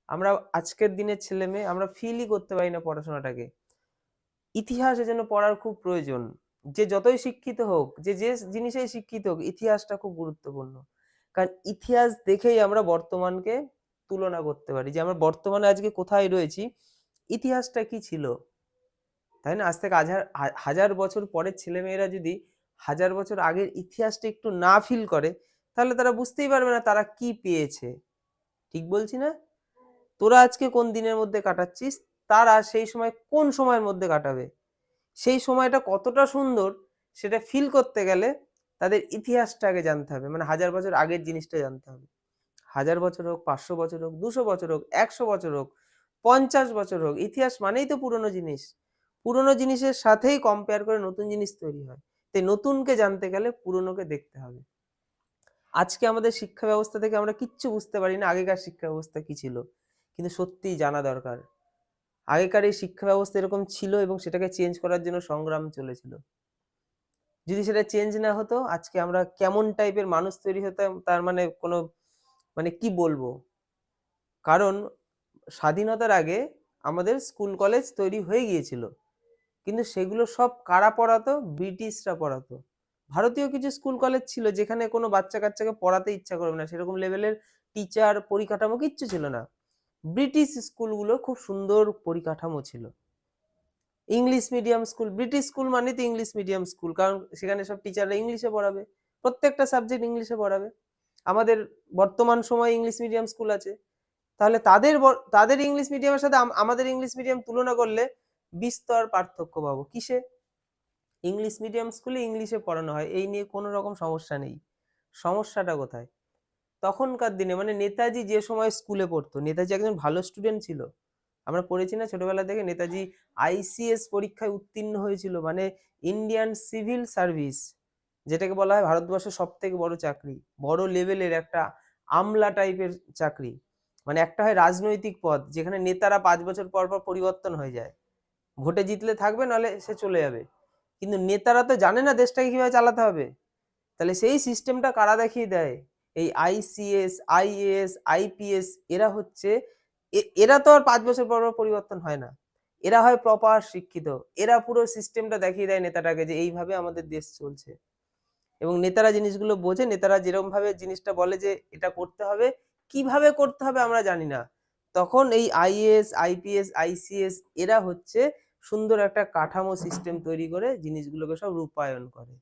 আমরা আজকের দিনের ছেলে মেয়ে আমরা ফিলই করতে পারি না পড়াশোনাটাকে। ইতিহাস এজন্য পড়ার খুব প্রয়োজন। যে যতই শিক্ষিত হোক, যে জিনিসেই শিক্ষিত হোক, ইতিহাসটা খুব গুরুত্বপূর্ণ। কারণ ইতিহাস দেখেই আমরা বর্তমানকে তুলনা করতে পারি যে আমরা বর্তমানে আজকে কোথায় রয়েছি, ইতিহাসটা কি ছিল? তাই না? আজ থেকে হাজার বছর পরের ছেলেমেয়েরা যদি হাজার বছর আগের ইতিহাসটা একটু না ফিল করে, তাহলে তারা বুঝতেই পারবে না তারা কি পেয়েছে। ঠিক বলছি না? তোরা আজকে কোন দিনের মধ্যে কাটাচ্ছিস, তারা সেই সময় কোন সময়ের মধ্যে কাটাবে। সেই সময়টা কতটা সুন্দর সেটা ফিল করতে গেলে তাদের ইতিহাসটা আগে জানতে হবে। মানে হাজার বছর আগের জিনিসটা জানতে হবে। হাজার বছর হোক, ৫০০ বছর হোক, ২০০ বছর হোক, ১০০ বছর হোক, ৫০ বছর হোক, ইতিহাস মানেই তো পুরনো জিনিস। পুরনো জিনিসের সাথেই কম্পেয়ার করে নতুন জিনিস তৈরি হয়। তাই নতুনকে জানতে গেলে পুরনোকে দেখতে হবে। আজকে আমাদের শিক্ষা ব্যবস্থা থেকে আমরা কিচ্ছু বুঝতে পারি না আগেকার শিক্ষা ব্যবস্থা কি ছিল। কিন্তু সত্যিই জানা দরকার। আগেকার এই শিক্ষা ব্যবস্থা এরকম ছিল এবং সেটাকে চেঞ্জ করার জন্য সংগ্রাম চলেছিল। যদি সেটা চেঞ্জ না হতো আজকে আমরা কেমন টাইপের মানুষ তৈরি হতাম তার মানে কোনো মানে কি বলবো? কারণ স্বাধীনতার আগে আমাদের স্কুল কলেজ তৈরি হয়ে গিয়েছিল। কিন্তু সেগুলো সব কারা পড়াতো? ব্রিটিশরা পড়াতো। ভারতীয় কিছু স্কুল কলেজ ছিল যেখানে কোনো বাচ্চা-কাচ্চাকে পড়াতে ইচ্ছা করবে না। সেরকম লেভেলের টিচার, পরিকাঠামো কিচ্ছু ছিল না। ব্রিটিশ স্কুলগুলো খুব সুন্দর পরিকাঠামো ছিল। English medium school, British school মানেই তো ইংলিশ মিডিয়াম স্কুল। কারণ সেখানে সব টিচাররা ইংলিশে পড়াবে। প্রত্যেকটা সাবজেক্ট ইংলিশে পড়াবে। আমাদের বর্তমান সময়ে ইংলিশ মিডিয়াম স্কুল আছে। তাহলে তাদের ইংলিশ মিডিয়ামের সাথে আমাদের ইংলিশ মিডিয়াম তুলনা করলে বিস্তর পার্থক্য পাবো। কিসে? ইংলিশ মিডিয়াম স্কুলে ইংলিশে পড়ানো হয়। এই নিয়ে কোনো রকম সমস্যা নেই। সমস্যাটা কোথায়? তখনকার দিনে মানে নেতাজি যে সময় স্কুলে পড়তো, নেতাজি একজন ভালো স্টুডেন্ট ছিল। আমরা পড়েছি না ছোটবেলা থেকে নেতাজি আইসিএস পরীক্ষায় উত্তীর্ণ হয়েছিল। মানে ইন্ডিয়ান সিভিল সার্ভিস, যেটাকে বলা হয় ভারতবর্ষের সবথেকে বড় চাকরি। বড় লেভেলের একটা আমলা টাইপের চাকরি। মানে একটা হয় রাজনৈতিক পদ যেখানে নেতারা ৫ বছর পর পর পরিবর্তন হয়ে যায়। ভোটে জিতলে থাকবে নাহলে সে চলে যাবে। কিন্তু নেতারা তো জানে না দেশটাকে কিভাবে চালাতে হবে। তাহলে সেই সিস্টেমটা কারা দেখিয়ে দেয়? এই আইসিএস, আইএএস, আইপিএস এরা হচ্ছে এরা তো আর ৫ বছর পর পর পরিবর্তন হয় না। এরা হয় প্রপার শিক্ষিত। এরা পুরো সিস্টেমটা দেখিয়ে দেয় নেতাটাকে যে এইভাবে আমাদের দেশ চলছে। এবং নেতারা জিনিসগুলো বোঝে, নেতারা যেরকমভাবে জিনিসটা বলে যে এটা করতে হবে, কিভাবে করতে হবে আমরা জানি না। তখন এই আইএএস, আইপিএস, আইসিএস এরা হচ্ছে সুন্দর একটা কাঠামো সিস্টেম তৈরি করে জিনিসগুলোকে সব রূপায়ণ করে।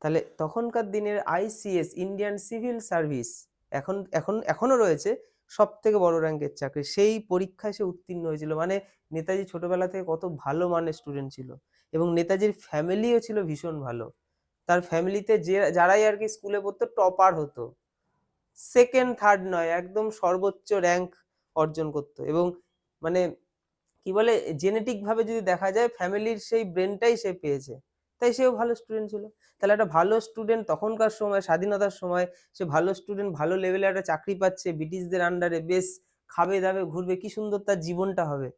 তাহলে তখনকার দিনের আইসিএস ইন্ডিয়ান সিভিল সার্ভিস এখনো রয়েছে সবথেকে বড় র‍্যাংকের চাকরি। সেই পরীক্ষায় সে উত্তীর্ণ হয়েছিল। মানে নেতাজি ছোটবেলা থেকে কত ভালো মানের স্টুডেন্ট ছিল এবং নেতাজির ফ্যামিলিও ছিল ভীষণ ভালো। তার ফ্যামিলিতে যারাই আরকি স্কুলে পড়তো টপার হতো। সেকেন্ড, থার্ড নয় একদম সর্বোচ্চ র‍্যাংক অর্জন করত এবং মানে কি বলে জেনেটিক ভাবে যদি দেখা যায় ফ্যামিলির সেই ব্রেনটাই সে পেয়েছে। তাই সেও ভালো স্টুডেন্ট ছিল। তাহলে একটা ভালো স্টুডেন্ট তখনকার সময় স্বাধীনতার সময় সে ভালো স্টুডেন্ট ভালো লেভেলে একটা চাকরি পাচ্ছে ব্রিটিশদের আন্ডারে বেশ খাবে দাবে ঘুরবে কি সুন্দর তার জীবনটা হবে।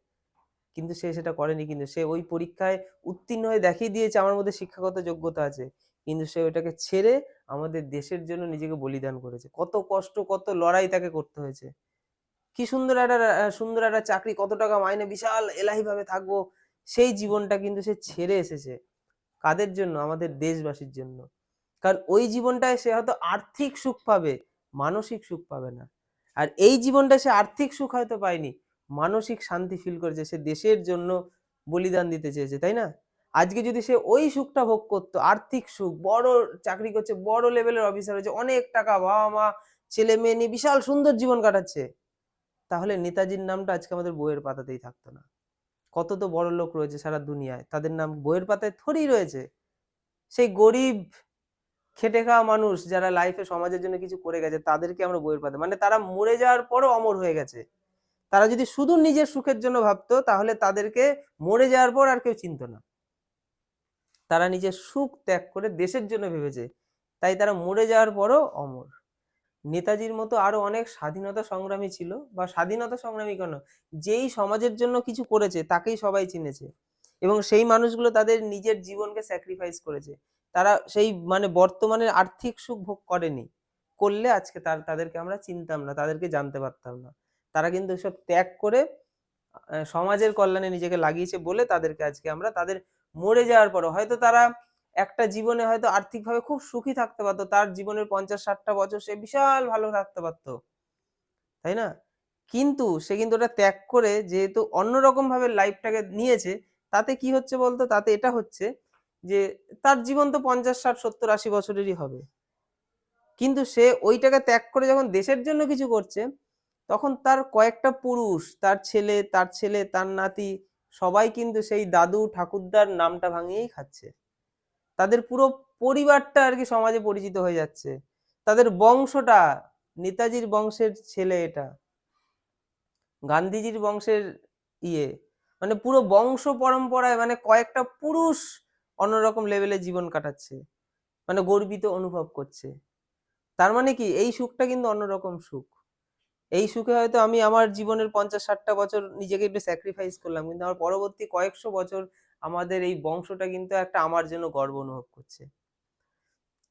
কিন্তু সে সেটা করেনি কিন্তু সে ওই পরীক্ষায় উত্তীর্ণ হয়ে দেখিয়ে দিয়েছে আমার মধ্যে শিক্ষাগত যোগ্যতা আছে। কিন্তু সে ওটাকে ছেড়ে আমাদের দেশের জন্য নিজেকে বলিদান করেছে। কত কষ্ট কত লড়াই তাকে করতে হয়েছে। কি সুন্দর একটা চাকরি, কত টাকা মাইনে, বিশাল এলাহিভাবে থাকবো। সেই জীবনটা কিন্তু সে ছেড়ে এসেছে। কাদের জন্য? আমাদের দেশবাসীর জন্য। কারণ ওই জীবনটায় সে হয়তো আর্থিক সুখ পাবে, মানসিক সুখ পাবে না। আর এই জীবনটায় সে আর্থিক সুখ হয়তো পায়নি, মানসিক শান্তি ফিল করেছে। সে দেশের জন্য বলিদান দিতে চেয়েছে, তাই না? আজকে যদি সে ওই সুখটা ভোগ করতো, আর্থিক সুখ, বড় চাকরি করছে, বড় লেভেলের অফিসার হয়েছে, অনেক টাকা, বাবা-মা, ছেলে-মেয়ে নিয়ে বিশাল সুন্দর জীবন কাটাচ্ছে। তাহলে নেতাজির নামটা আজকে আমাদের বইয়ের পাতাতেই থাকতো না। কত তো বড়লোক রয়েছে সারা দুনিয়ায়। তাদের নাম বইয়ের পাতায় থোড়ি রয়েছে। সেই গরিব খেটে খাওয়া মানুষ যারা লাইফে সমাজের জন্য কিছু করে গেছে তাদেরকে আমরা বইয়ের পাতায় মানে তারা মরে যাওয়ার পরও অমর হয়ে গেছে। তারা যদি শুধু নিজের সুখের জন্য ভাবতো তাহলে তাদেরকে মরে যাওয়ার পর আর কেউ চিনতো না। তারা নিজের সুখ ত্যাগ করে দেশের জন্য ভেবেছে। তাই তারা মরে যাওয়ার পরও অমর। নেতাজির মতো আরো অনেক স্বাধীনতা সংগ্রামী ছিল বা স্বাধীনতা সংগ্রামী কেন যেই সমাজের জন্য কিছু করেছে তাকেই সবাই চিনেছে এবং সেই মানুষগুলো তাদের নিজের জীবনকে স্যাক্রিফাইস করেছে। তারা সেই মানে বর্তমানের আর্থিক সুখ ভোগ করেনি। করলে আজকে তাদেরকে আমরা চিনতাম না, তাদেরকে জানতে পারতাম না। তারা কিন্তু সব ত্যাগ করে সমাজের কল্যাণে নিজেকে লাগিয়েছে বলে তাদেরকে আজকে আমরা তাদের মরে যাওয়ার পরও হয়তো তারা একটা জীবনে হয়তো আর্থিকভাবে খুব সুখী থাকতে পারতো, তার জীবনের 50-60টা বছর সে বিশাল ভালো থাকতে পারতো, তাই না? কিন্তু সে কিন্তু ওটা ত্যাগ করে যেহেতু অন্যরকম ভাবে লাইফটাকে নিয়েছে, তাতে কি হচ্ছে বলতো? তাতে এটা হচ্ছে যে তার জীবন তো 50-60-70-80 বছরেরই হবে, কিন্তু সে ওইটাকে ত্যাগ করে যখন দেশের জন্য কিছু করছে, তখন তার কয়েকটা পুরুষ, তার ছেলে, তার ছেলে, তার নাতি, সবাই কিন্তু সেই দাদু ঠাকুরদার নামটা ভাঙিয়েই খাচ্ছে। তাদের পুরো পরিবারটা আর কি সমাজে পরিচিত হয়ে যাচ্ছে, তাদের বংশটা, নেতাজির বংশের ছেলে এটা, গান্ধীজির বংশের ইয়ে, মানে পুরো বংশ পরম্পরায় মানে কয়েকটা পুরুষ অন্যরকম লেভেলে জীবন কাটাচ্ছে, মানে গর্বিত অনুভব করছে। তার মানে কি এই সুখটা কিন্তু অন্যরকম সুখ। এই সুখে হয়তো আমি আমার জীবনের 50-60টা বছর নিজেকে একটু স্যাক্রিফাইস করলাম, কিন্তু আমার পরবর্তী কয়েকশো বছর আমাদের এই বংশটা কিন্তু একটা আমার জন্য গর্ব অনুভব করছে।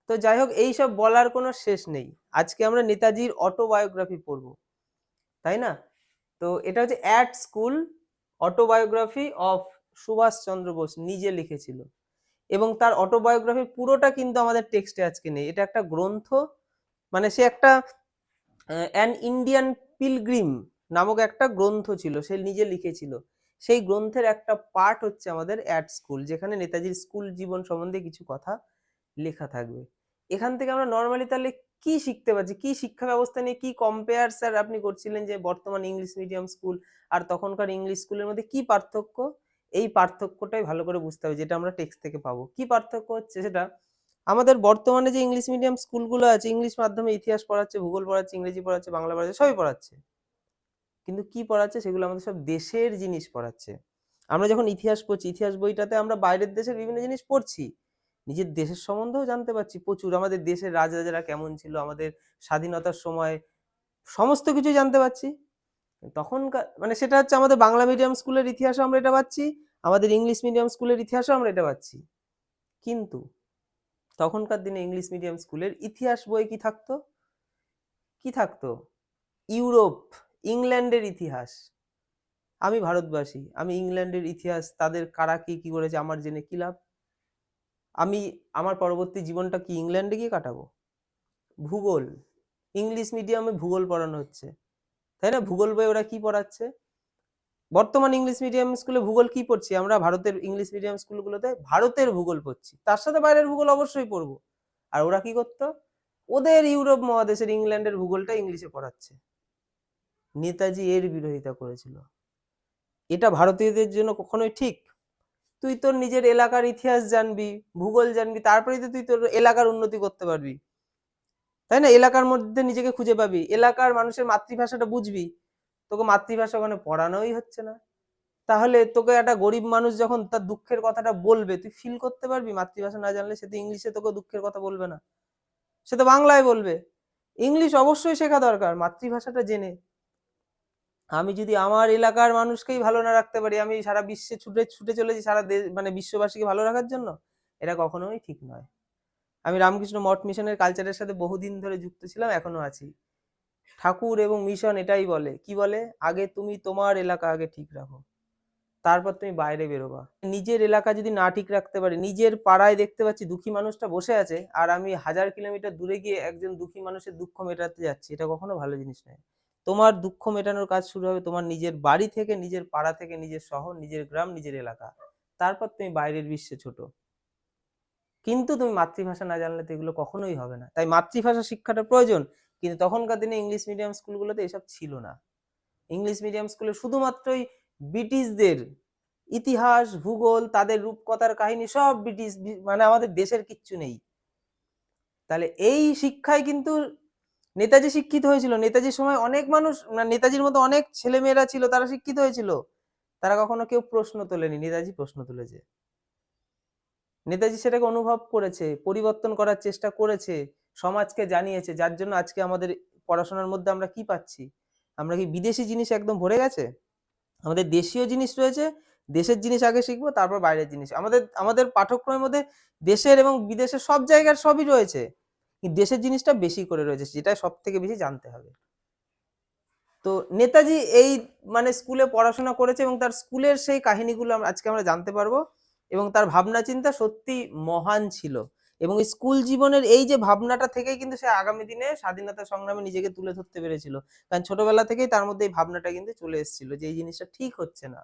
তো যাই হোক, এইসব বলার কোনো শেষ নেই। আজকে আমরা নেতাজির অটোবায়োগ্রাফি পড়বো, তাই না? তো এটা হচ্ছে at school autobiography of Subhas Chandra Bose, নিজে লিখেছিল। এবং তার অটোবায়োগ্রাফি পুরোটা কিন্তু আমাদের টেক্সটে আজকে নেই, এটা একটা গ্রন্থ। মানে সে একটা অ্যান ইন্ডিয়ান পিলগ্রিম নামক একটা গ্রন্থ ছিল, সে নিজে লিখেছিল। সেই গ্রন্থের একটা পার্ট হচ্ছে আমাদের অ্যাট স্কুল, যেখানে নেতাজির স্কুল জীবন সম্বন্ধে কিছু কথা লেখা থাকবে। এখান থেকে আমরা নর্মালি তাহলে কি শিখতে পারছি, কি শিক্ষা ব্যবস্থা নিয়ে কি কম্পেয়ার স্যার আপনি করছিলেন যে বর্তমান ইংলিশ মিডিয়াম স্কুল আর তখনকার ইংলিশ স্কুলের মধ্যে কি পার্থক্য? এই পার্থক্যটাই ভালো করে বুঝতে হবে, যেটা আমরা টেক্সট থেকে পাবো। কি পার্থক্য হচ্ছে সেটা, আমাদের বর্তমানে যে ইংলিশ মিডিয়াম স্কুলগুলো আছে, ইংলিশ মাধ্যমে ইতিহাস পড়াচ্ছে, ভূগোল পড়াচ্ছে, ইংরেজি পড়াচ্ছে, বাংলা পড়াচ্ছে, সবই পড়াচ্ছে। কিন্তু কি পড়াচ্ছে? সেগুলো আমাদের সব দেশের জিনিস পড়াচ্ছে। আমরা যখন ইতিহাস পড়ছি, ইতিহাস বইটাতে আমরা বাইরের দেশের বিভিন্ন জিনিস পড়ছি, নিজের দেশের সম্বন্ধেও জানতে পারছি প্রচুর। আমাদের দেশের রাজরাজারা কেমন ছিল, আমাদের স্বাধীনতার সময় সমস্ত কিছু জানতে পারছি। তখনকার মানে সেটা হচ্ছে আমাদের বাংলা মিডিয়াম স্কুলের ইতিহাসও আমরা এটা পাচ্ছি, আমাদের ইংলিশ মিডিয়াম স্কুলের ইতিহাসও আমরা এটা পাচ্ছি। কিন্তু তখনকার দিনে ইংলিশ মিডিয়াম স্কুলের ইতিহাস বই কি থাকতো? কি থাকতো? ইউরোপ, ইংল্যান্ডের ইতিহাস। আমি ভারতবাসী, আমি ইংল্যান্ডের ইতিহাস, তাদের কারা কি কি করেছে আমার জেনে কি লাভ? আমি আমার পরবর্তী জীবনটা কি ইংল্যান্ডে গিয়ে কাটাবো? ভূগোল, ইংলিশ মিডিয়ামে ভূগোল পড়ানো হচ্ছে, তাই না? ভূগোল বই ওরা কি পড়াচ্ছে? বর্তমান ইংলিশ মিডিয়াম স্কুলে ভূগোল কি পড়ছি আমরা? ভারতের ইংলিশ মিডিয়াম স্কুলগুলোতে ভারতের ভূগোল পড়ছি, তার সাথে বাইরের ভূগোল অবশ্যই পড়বো। আর ওরা কি করতো? ওদের ইউরোপ মহাদেশের ইংল্যান্ডের ভূগোলটা ইংলিশে পড়াচ্ছে। নেতাজি এর বিরোধিতা করেছিল। এটা ভারতীয়দের জন্য কখনোই ঠিক? তুই তোর নিজের এলাকার ইতিহাস জানবি, ভূগোল জানবি, তারপরেই তো তুই তোর এলাকার উন্নতি করতে পারবি, তাই না? এলাকার মধ্যে নিজেকে খুঁজে পাবি, এলাকার মানুষের মাতৃভাষাটা বুঝবি। তোকে মাতৃভাষা ওখানে পড়ানোই হচ্ছে না, তাহলে তোকে একটা গরিব মানুষ যখন তার দুঃখের কথাটা বলবে, তুই ফিল করতে পারবি? মাতৃভাষা না জানলে সে তো ইংলিশে তোকে দুঃখের কথা বলবে না, সে তো বাংলায় বলবে। ইংলিশ অবশ্যই শেখা দরকার মাতৃভাষাটা জেনে। আমি যদি আমার এলাকার মানুষকেই ভালো না রাখতে পারি, আমি সারা বিশ্বে ছুটে ছুটে চলেছি সারা দেশ মানে বিশ্ববাসীকে ভালো রাখার জন্য, এটা কখনোই ঠিক নয়। আমি রামকৃষ্ণ মঠ মিশনের কালচারের সাথে বহুদিন ধরে যুক্ত ছিলাম, এখনো আছি। ঠাকুর এবং মিশন এটাই বলে, কি বলে? আগে তুমি তোমার এলাকা আগে ঠিক রাখো, তারপর তুমি বাইরে বেরোবা। নিজের এলাকা যদি না ঠিক রাখতে পারি, নিজের পাড়ায় দেখতে পাচ্ছি দুঃখী মানুষটা বসে আছে, আর আমি 1000 কিলোমিটার দূরে গিয়ে একজন দুঃখী মানুষের দুঃখ মেটাতে যাচ্ছি, এটা কখনো ভালো জিনিস নয়। তোমার দুঃখ মেটানোর কাজ শুরু হবে তোমার নিজের বাড়ি থেকে, নিজের পাড়া থেকে, নিজের শহর, নিজের গ্রাম, নিজের এলাকা। তারপর তুমি বাইরের বিশ্বে ছোট। কিন্তু তুমি মাতৃভাষা না জানলে তো এগুলো কখনোই হবে না। তাই মাতৃভাষা শিক্ষাটা প্রয়োজন। কিন্তু তখনকার দিনে ইংলিশ মিডিয়াম স্কুলগুলোতে এসব ছিল না। ইংলিশ মিডিয়াম স্কুলে শুধুমাত্রই ব্রিটিশদের ইতিহাস, ভূগোল, তাদের রূপকথার কাহিনী সব ব্রিটিশ, মানে আমাদের দেশের কিচ্ছু নেই। তাহলে এই শিক্ষায় কিন্তু নেতাজি শিক্ষিত হয়েছিল। নেতাজির সময় অনেক মানুষ, নেতাজির মতো অনেক ছেলেমেয়েরা ছিল, তারা শিক্ষিত হয়েছিল। তারা কখনো কেউ প্রশ্ন তোলেনি, নেতাজি প্রশ্ন তুলেছে। নেতাজি সেটাকে অনুভব করেছে, পরিবর্তন করার চেষ্টা করেছে, সমাজকে জানিয়েছে, যার জন্য আজকে আমাদের পড়াশোনার মধ্যে আমরা কি পাচ্ছি? আমরা কি বিদেশি জিনিস একদম ভরে গেছে? আমাদের দেশীয় জিনিস রয়েছে, দেশের জিনিস আগে শিখবো, তারপর বাইরের জিনিস। আমাদের আমাদের পাঠ্যক্রমের মধ্যে দেশের এবং বিদেশের সব জায়গার সবই রয়েছে, কিন্তু দেশের জিনিসটা বেশি করে রয়েছে, যেটা সব থেকে বেশি জানতে হবে। তো নেতাজি এই মানে স্কুলে পড়াশোনা করেছে এবং তার স্কুলের সেই কাহিনীগুলো আজকে আমরা জানতে পারবো এবং তার ভাবনা চিন্তা সত্যি মহান ছিল এবং স্কুল জীবনের এই যে ভাবনাটা থেকেই কিন্তু সে আগামী দিনে স্বাধীনতা সংগ্রামে নিজেকে তুলে ধরতে পেরেছিল। কারণ ছোটবেলা থেকেই তার মধ্যে এই ভাবনাটা কিন্তু চলে এসেছিল যে এই জিনিসটা ঠিক হচ্ছে না।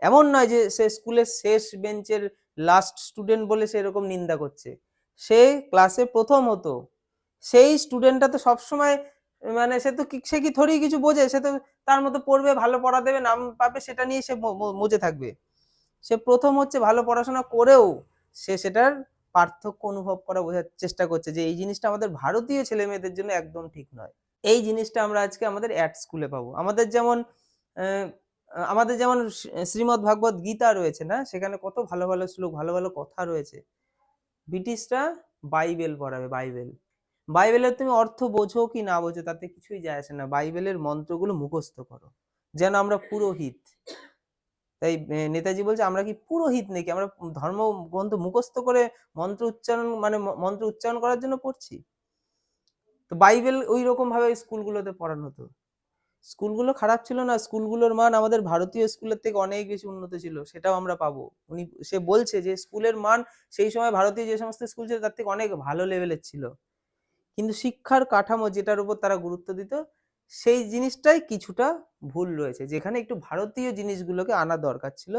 এমন নয় যে সে স্কুলের শেষ বেঞ্চের লাস্ট স্টুডেন্ট বলে সে এরকম নিন্দা করছে। সে ক্লাসে প্রথম হতো। সেই স্টুডেন্টটা তো সবসময় মানে সে কি থোড়ি কিছু বোঝে? সে তো তার মতো পড়বে, ভালো পড়া দেবে, নাম পাবে সেটা নিয়ে সে মজে থাকবে। সে প্রথম হচ্ছে ভালো পড়াশোনা করেও সে সেটার পার্থক্য অনুভব করা বোঝার চেষ্টা করছে যে এই জিনিসটা আমাদের ভারতীয় ছেলেমেয়েদের জন্য একদম ঠিক নয়। এই জিনিসটা আমরা আজকে আমাদের স্কুলে পাবো। আমাদের যেমন শ্রীমদ্ ভাগবত গীতা রয়েছে না? সেখানে কত ভালো, ভালো শ্লোক, ভালো, ভালো কথা রয়েছে। ব্রিটিশরা বাইবেল পড়াবে, বাইবেল। বাইবেলের তুমি অর্থ বোঝো কি না বোঝো তাতে কিছুই যায় আসে না। বাইবেলের মন্ত্রগুলো মুখস্থ করো। যেন আমরা পুরোহিত। তাই নেতাজি বলছে আমরা কি পুরোহিত নাকি? আমরা ধর্মগ্রন্থ মুখস্থ করে মন্ত্র উচ্চারণ করার জন্য পড়ছি? তো বাইবেল ঐরকম ভাবে স্কুলগুলোতে পড়ানো হতো। স্কুলগুলো খারাপ ছিল না, স্কুলগুলোর মান আমাদের ভারতীয় স্কুলের থেকে অনেক বেশি উন্নত ছিল, সেটাও আমরা পাবো। সে বলছে যে স্কুলের মান সেই সময় ভারতীয় যে সমস্ত স্কুল ছিল তার থেকে অনেক ভালো লেভেলের ছিল, কিন্তু শিক্ষার কাঠামো যেটার উপর তারা গুরুত্ব দিত সেই জিনিসটাই কিছুটা ভুল রয়েছে, যেখানে একটু ভারতীয় জিনিসগুলোকে আনা দরকার ছিল।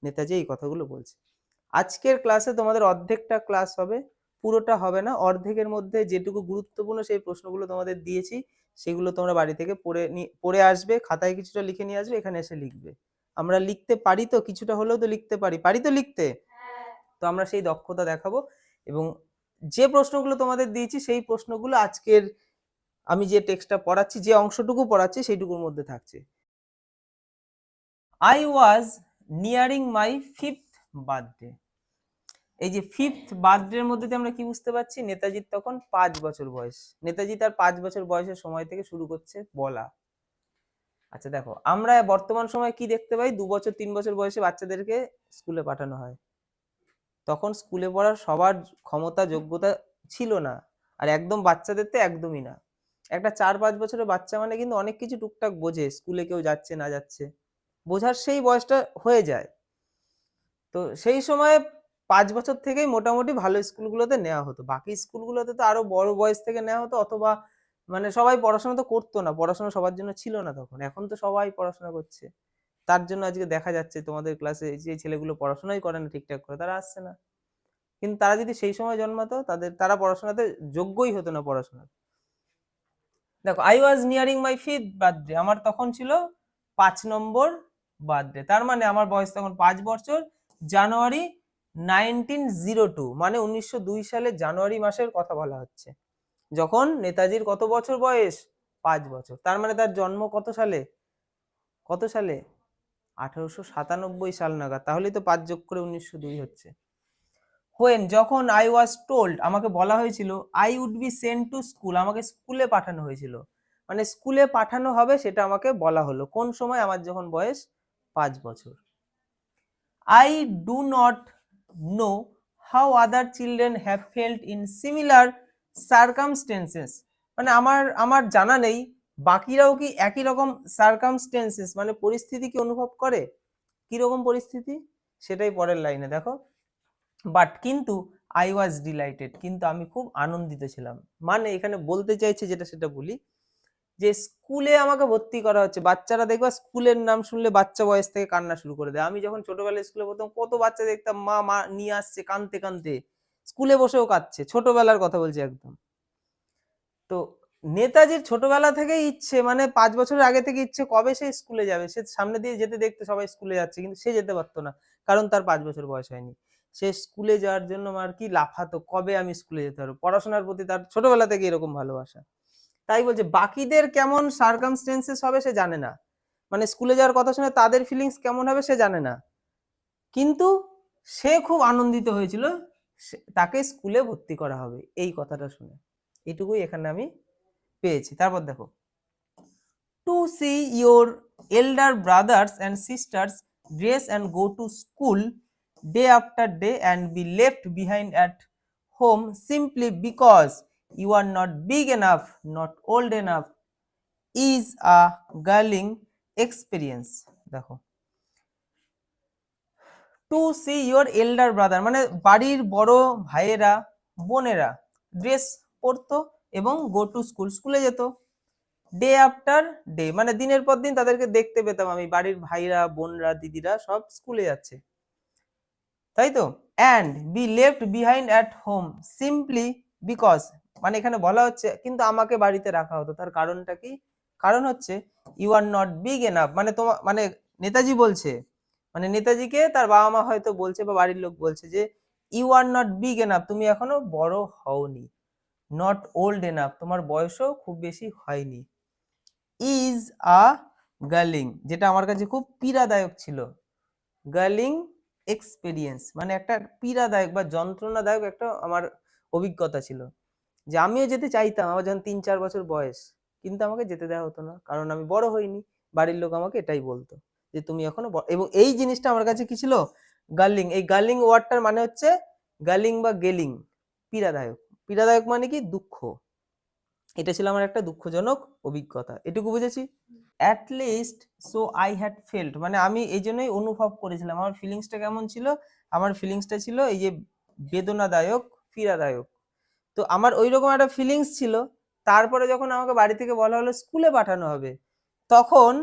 নেতাজি এই কথাগুলো বলছে। আজকের ক্লাসে তোমাদের অর্ধেকটা ক্লাস হবে, পুরোটা হবে না। অর্ধেকের মধ্যে যেটুকু গুরুত্বপূর্ণ সেই প্রশ্নগুলো তোমাদের দিয়েছি, সেগুলো তোমরা বাড়ি থেকে পড়ে আসবে, খাতায় কিছুটা লিখে নিয়ে আসবে, এখানে এসে লিখবে। আমরা লিখতে পারি তো, কিছুটা হলেও তো লিখতে পারি তো লিখতে। তো আমরা সেই দক্ষতা দেখাবো এবং যে প্রশ্নগুলো তোমাদের দিয়েছি সেই প্রশ্নগুলো আজকের আমি যে টেক্সটটা পড়াচ্ছি, যে অংশটুকু পড়াচ্ছি সেইটুকুর মধ্যে থাকছে। I was nearing my 5th birthday. এই যে 5th বার্থডের মধ্যে দিয়ে আমরা কি বুঝতে পারছি? নেতাজির তখন 5 বছর বয়স। নেতাজি তার 5 বছর বয়সের সময় থেকে শুরু করছে বলা। আচ্ছা দেখো, আমরা বর্তমান সময় কি দেখতে পাই? 2 বছর 3 বছর বয়সে বাচ্চাদেরকে স্কুলে পাঠানো হয়। তখন স্কুলে পড়ার সবার ক্ষমতা যোগ্যতা ছিল না, আর একদম বাচ্চাদের তো একদমই না। একটা 4-5 বছরের বাচ্চা মানে কিন্তু অনেক কিছু টুকটাক বোঝে, স্কুলে কেউ যাচ্ছে না যাচ্ছে, বোঝার সেই বয়সটা হয়ে যায়। তো সেই সময় 5 বছর থেকেই মোটামুটি ভালো স্কুলগুলোতে নেওয়া হতো। বাকি স্কুলগুলোতে তো আরো বড় বয়স থেকে নেওয়া হতো, অথবা মানে সবাই পড়াশোনা তো করতো না, পড়াশোনা সবার জন্য ছিল না তখন। এখন তো সবাই পড়াশোনা করছে। তার জন্য আজকে দেখা যাচ্ছে তোমাদের ক্লাসে যে ছেলেগুলো পড়াশোনাই করে না ঠিকঠাক করে, তারা আসছে না। কিন্তু তারা যদি সেই সময় জন্মাতো তারা পড়াশোনাতে যোগ্যই হতো না পড়াশোনা। দেখো, I was nearing my 5th birthday, আমার তখন ছিল 5 নম্বর বার্থডে। তার মানে আমার বয়স তখন 5 বছর। জানুয়ারি 1902, মানে 1902 সালের জানুয়ারি মাসের কথা বলা হচ্ছে, যখন নেতাজির কত বছর বয়স? 5 বছর। তার মানে তার জন্ম কত সালে? কত সালে? 1897 সাল নাগাদ। তাহলেই তো 5 যোগ করে 1902 হচ্ছে। হোয়েন, যখন আই ওয়াজ টোল্ড, আমাকে বলা হয়েছিল, I would be sent to school, আমাকে স্কুলে পাঠানো হয়েছিল, মানে স্কুলে পাঠানো হবে সেটা আমাকে বলা হলো। কোন সময়? আমার যখন বয়স 5 বছর। I do not know how other children have felt in similar circumstances, মানে আমার জানা নেই বাকিরাও কি একই রকম সার্কামস্টেন্সেস মানে পরিস্থিতি কি অনুভব করে, কি রকম পরিস্থিতি সেটাই পরের লাইনে দেখো। বাট কিন্তু আই ওয়াজ ডিলাইটেড, কিন্তু আমি খুব আনন্দিত ছিলাম। মানে এখানে বলতে চাইছে যেটা সেটা বলি, যে স্কুলে আমাকে ভর্তি করা হচ্ছে। বাচ্চারা দেখবা স্কুলের নাম শুনলে বাচ্চা বয়স থেকে কান্না শুরু করে দেয়। আমি যখন ছোটবেলায় স্কুলে পড়তাম কত বাচ্চা দেখতাম মা নিয়ে আসছে কাঁদতে কাঁদতে, স্কুলে বসেও কাঁদছে, ছোটবেলার কথা বলছি একদম। তো নেতাজির ছোটবেলা থেকেই ইচ্ছে, মানে 5 বছরের আগে থেকে ইচ্ছে কবে সে স্কুলে যাবে। সে সামনে দিয়ে যেতে দেখতে সবাই স্কুলে যাচ্ছে, কিন্তু সে যেতে পারতো না, কারণ তার 5 বছর বয়স হয়নি। সে স্কুলে যাওয়ার জন্য আর কি লাফাতো, কবে আমি স্কুলে যেতে পারবো। পড়াশোনার প্রতি তার ছোটবেলা থেকে এরকম ভালোবাসা। তাই বলছে বাকিদের কেমন সার্কামস্টেন্সেস হবে সে জানে না, মানে স্কুলে যাওয়ার কথা শুনে তাদের ফিলিংস কেমন হবে সে জানে না, কিন্তু সে খুব আনন্দিত হয়েছিল তাকে স্কুলে ভর্তি করা হবে এই কথাটা শুনে। এইটুকুই এখানে আমি পেয়েছি। তারপর দেখো, to see your elder brothers and sisters dress and go to school day after day and be left behind at home simply because you are not big enough, not old enough, is a galling experience. দেখো, to see your elder brother মানে বাড়ির বড় ভাইয়েরা বোনেরা dress পরতো এবং গো to school, স্কুলে যেত। ডে আফটার ডে মানে দিনের পর দিন তাদেরকে দেখতে পেতাম আমি, বাড়ির ভাইরা বোনরা দিদিরা সব স্কুলে যাচ্ছে, তাই তো। And be left behind at home simply because মানে এখানে বলা হচ্ছে কিন্তু আমাকে বাড়িতে রাখা হতো, তার কারণটা কি? কারণ হচ্ছে you are not big enough, মানে তোমার মানে নেতাজি বলছে, মানে নেতাজিকে তার বাবা মা হয়তো বলছে বা বাড়ির লোক বলছে যে you are not big enough, তুমি এখনো বড় হওনি। নট ওল্ড এনাফ, তোমার বয়সও খুব বেশি হয়নি। ইজ আ গার্লিং, যেটা আমার কাছে খুব পীড়াদায়ক ছিল, গার্লিং এক্সপেরিয়েন্স মানে একটা পীড়াদায়ক বা যন্ত্রণাদায়ক একটা আমার অভিজ্ঞতা ছিল, যে আমিও যেতে চাইতাম আমার যখন 3-4 বছর বয়স, কিন্তু আমাকে যেতে দেওয়া হতো না, কারণ আমি বড় হইনি। বাড়ির লোক আমাকে এটাই বলতো যে তুমি এখনো এবং এই জিনিসটা আমার কাছে কি ছিল, গার্লিং। এই গার্লিং ওয়ার্ডটার মানে হচ্ছে গার্লিং বা গেলিং, পীড়াদায়ক। পীড়াদায়ক মানে কি? দুঃখ। এটা ছিল আমার একটা দুঃখজনক অভিজ্ঞতা, এটুকু বুঝেছি। At least so I had felt মানে আমি এই জন্যই অনুভব করেছিলাম, আমার ফিলিংসটা কেমন ছিল, আমার ফিলিংসটা ছিল এই যে বেদনাদায়ক, পীড়াদায়ক। তো আমার ওই রকম একটা ফিলিংস ছিল। তারপরে যখন আমাকে বাড়ি থেকে বলা হলো স্কুলে পাঠানো হবে, তখন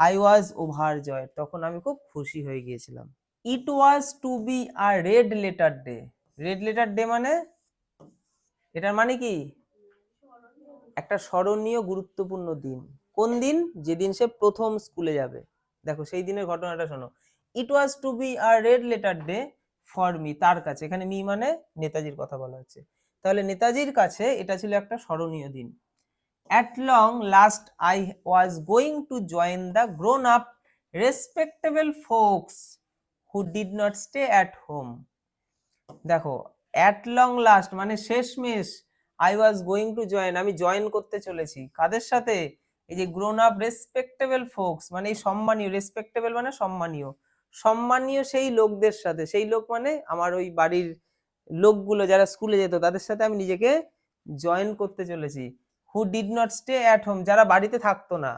আই ওয়াজ ওভার জয়, তখন আমি খুব খুশি হয়ে গিয়েছিলাম। It was to be a red letter day. Red letter day মানে এটার মানে কি? একটা স্মরণীয় গুরুত্বপূর্ণ দিন। কোন দিন? যেদিন সে প্রথম স্কুলে যাবে। দেখো সেই দিনের ঘটনাটা শোনো। It was to be a red letter day for me, তার কাছে, এখানে মি মানে নেতাজির কথা বলা হচ্ছে, তাহলে নেতাজির কাছে এটা ছিল একটা স্মরণীয় দিন। At long last I was going to join the grown up respectable folks who did not stay at home. দেখো, at long last মানে শেষমেশ, I was going to join আমি জয়েন করতে চলেছি, কাদের সাথে? এই যে গ্রোন আপ রেসপেক্টেবল ফোকস মানে এই সম্মানীয়, রেসপেক্টেবল মানে সম্মানীয়, সম্মানীয় সেই লোকদের সাথে, সেই লোক মানে আমার ওই বাড়ির লোকগুলো যারা স্কুলে যেত তাদের সাথে আমি নিজেকে জয়েন করতে চলেছি। Who did not stay at home, যারা বাড়িতে থাকতো না।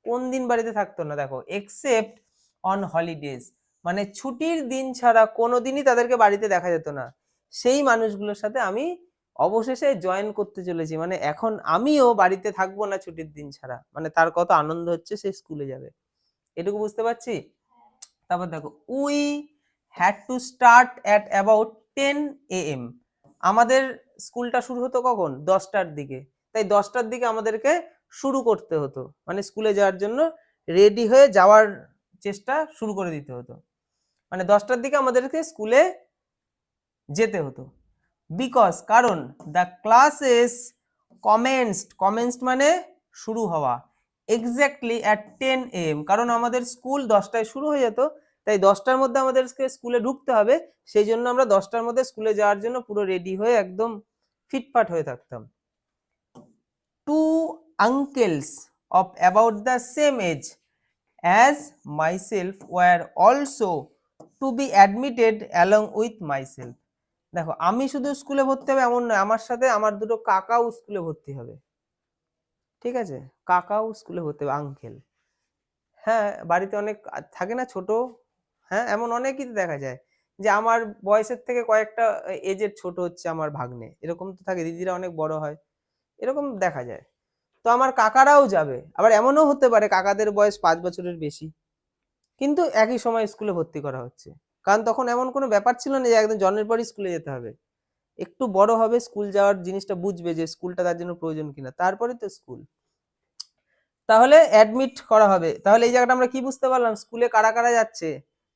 কোন দিন বাড়িতে থাকতো না? দেখো, এক্সেপ্ট অন হলিডেজ মানে ছুটির দিন ছাড়া কোনোদিনই তাদেরকে বাড়িতে দেখা যেত না, সেই মানুষগুলোর সাথে আমি অবশেষে জয়েন করতে চলেছি, মানে এখন আমিও বাড়িতে থাকবো না ছুটির দিন ছাড়া, মানে তার কত আনন্দ হচ্ছে, সে স্কুলে যাবে, এটুকু বুঝতে পারছি। তারপর দেখো, we had to start at about 10 AM, আমাদের স্কুলটা শুরু হতো কখন? 10টার দিকে, তাই 10টার দিকে আমাদেরকে শুরু করতে হতো, মানে স্কুলে যাওয়ার জন্য রেডি হয়ে যাওয়ার চেষ্টা শুরু করে দিতে হতো, মানে 10টার দিকে আমাদেরকে স্কুলে যেতে হতো। বিকজ কারণ দ্য ক্লাসেস কমেন্সড মানে শুরু হওয়া, এক্স্যাক্টলি অ্যাট 10 AM, কারণ আমাদের স্কুল 10টায় শুরু হয়ে যেত, তাই 10টার মধ্যে আমাদেরকে স্কুলে ঢুকতে হবে, সেই জন্য আমরা 10টার মধ্যে স্কুলে যাওয়ার জন্য পুরো রেডি হয়ে একদম ফিটফাট হয়ে থাকতাম। Two uncles of about the same age as myself were also to be admitted along with myself. দেখো, আমি শুধু স্কুলে ভর্তি হবে এমন নয়, আমার সাথে আমার দুটো কাকাও স্কুলে ভর্তি হবে, ঠিক আছে? কাকাও স্কুলে ভর্তি হবে, আঙ্কেল। হ্যাঁ, বাড়িতে অনেক থাকে না ছোট, হ্যাঁ এমন অনেকই দেখা যায় যে আমার বয়সের থেকে কয়েকটা এজের ছোট হচ্ছে আমার ভাগ্নে, এরকম তো থাকে, দিদিরা অনেক বড় হয়, এরকম দেখা যায়। তো আমার কাকারাও যাবে, আবার এমনও হতে পারে কাকাদের বয়স 5 বছরের বেশি, কিন্তু একই সময় স্কুলে ভর্তি করা হচ্ছে, কারণ তখন এমন কোনো ব্যাপার ছিল না যে একদম জন্মের পরই স্কুলে যেতে হবে, একটু বড় হবে, স্কুল যাওয়ার জিনিসটা বুঝবে যে স্কুলটা তার জন্য প্রয়োজন কিনা, তারপরে তো স্কুল। তাহলে অ্যাডমিট করা হবে, তাহলে এই জায়গাটা আমরা কি বুঝতে পারলাম? স্কুলে কারা কারা যাচ্ছে?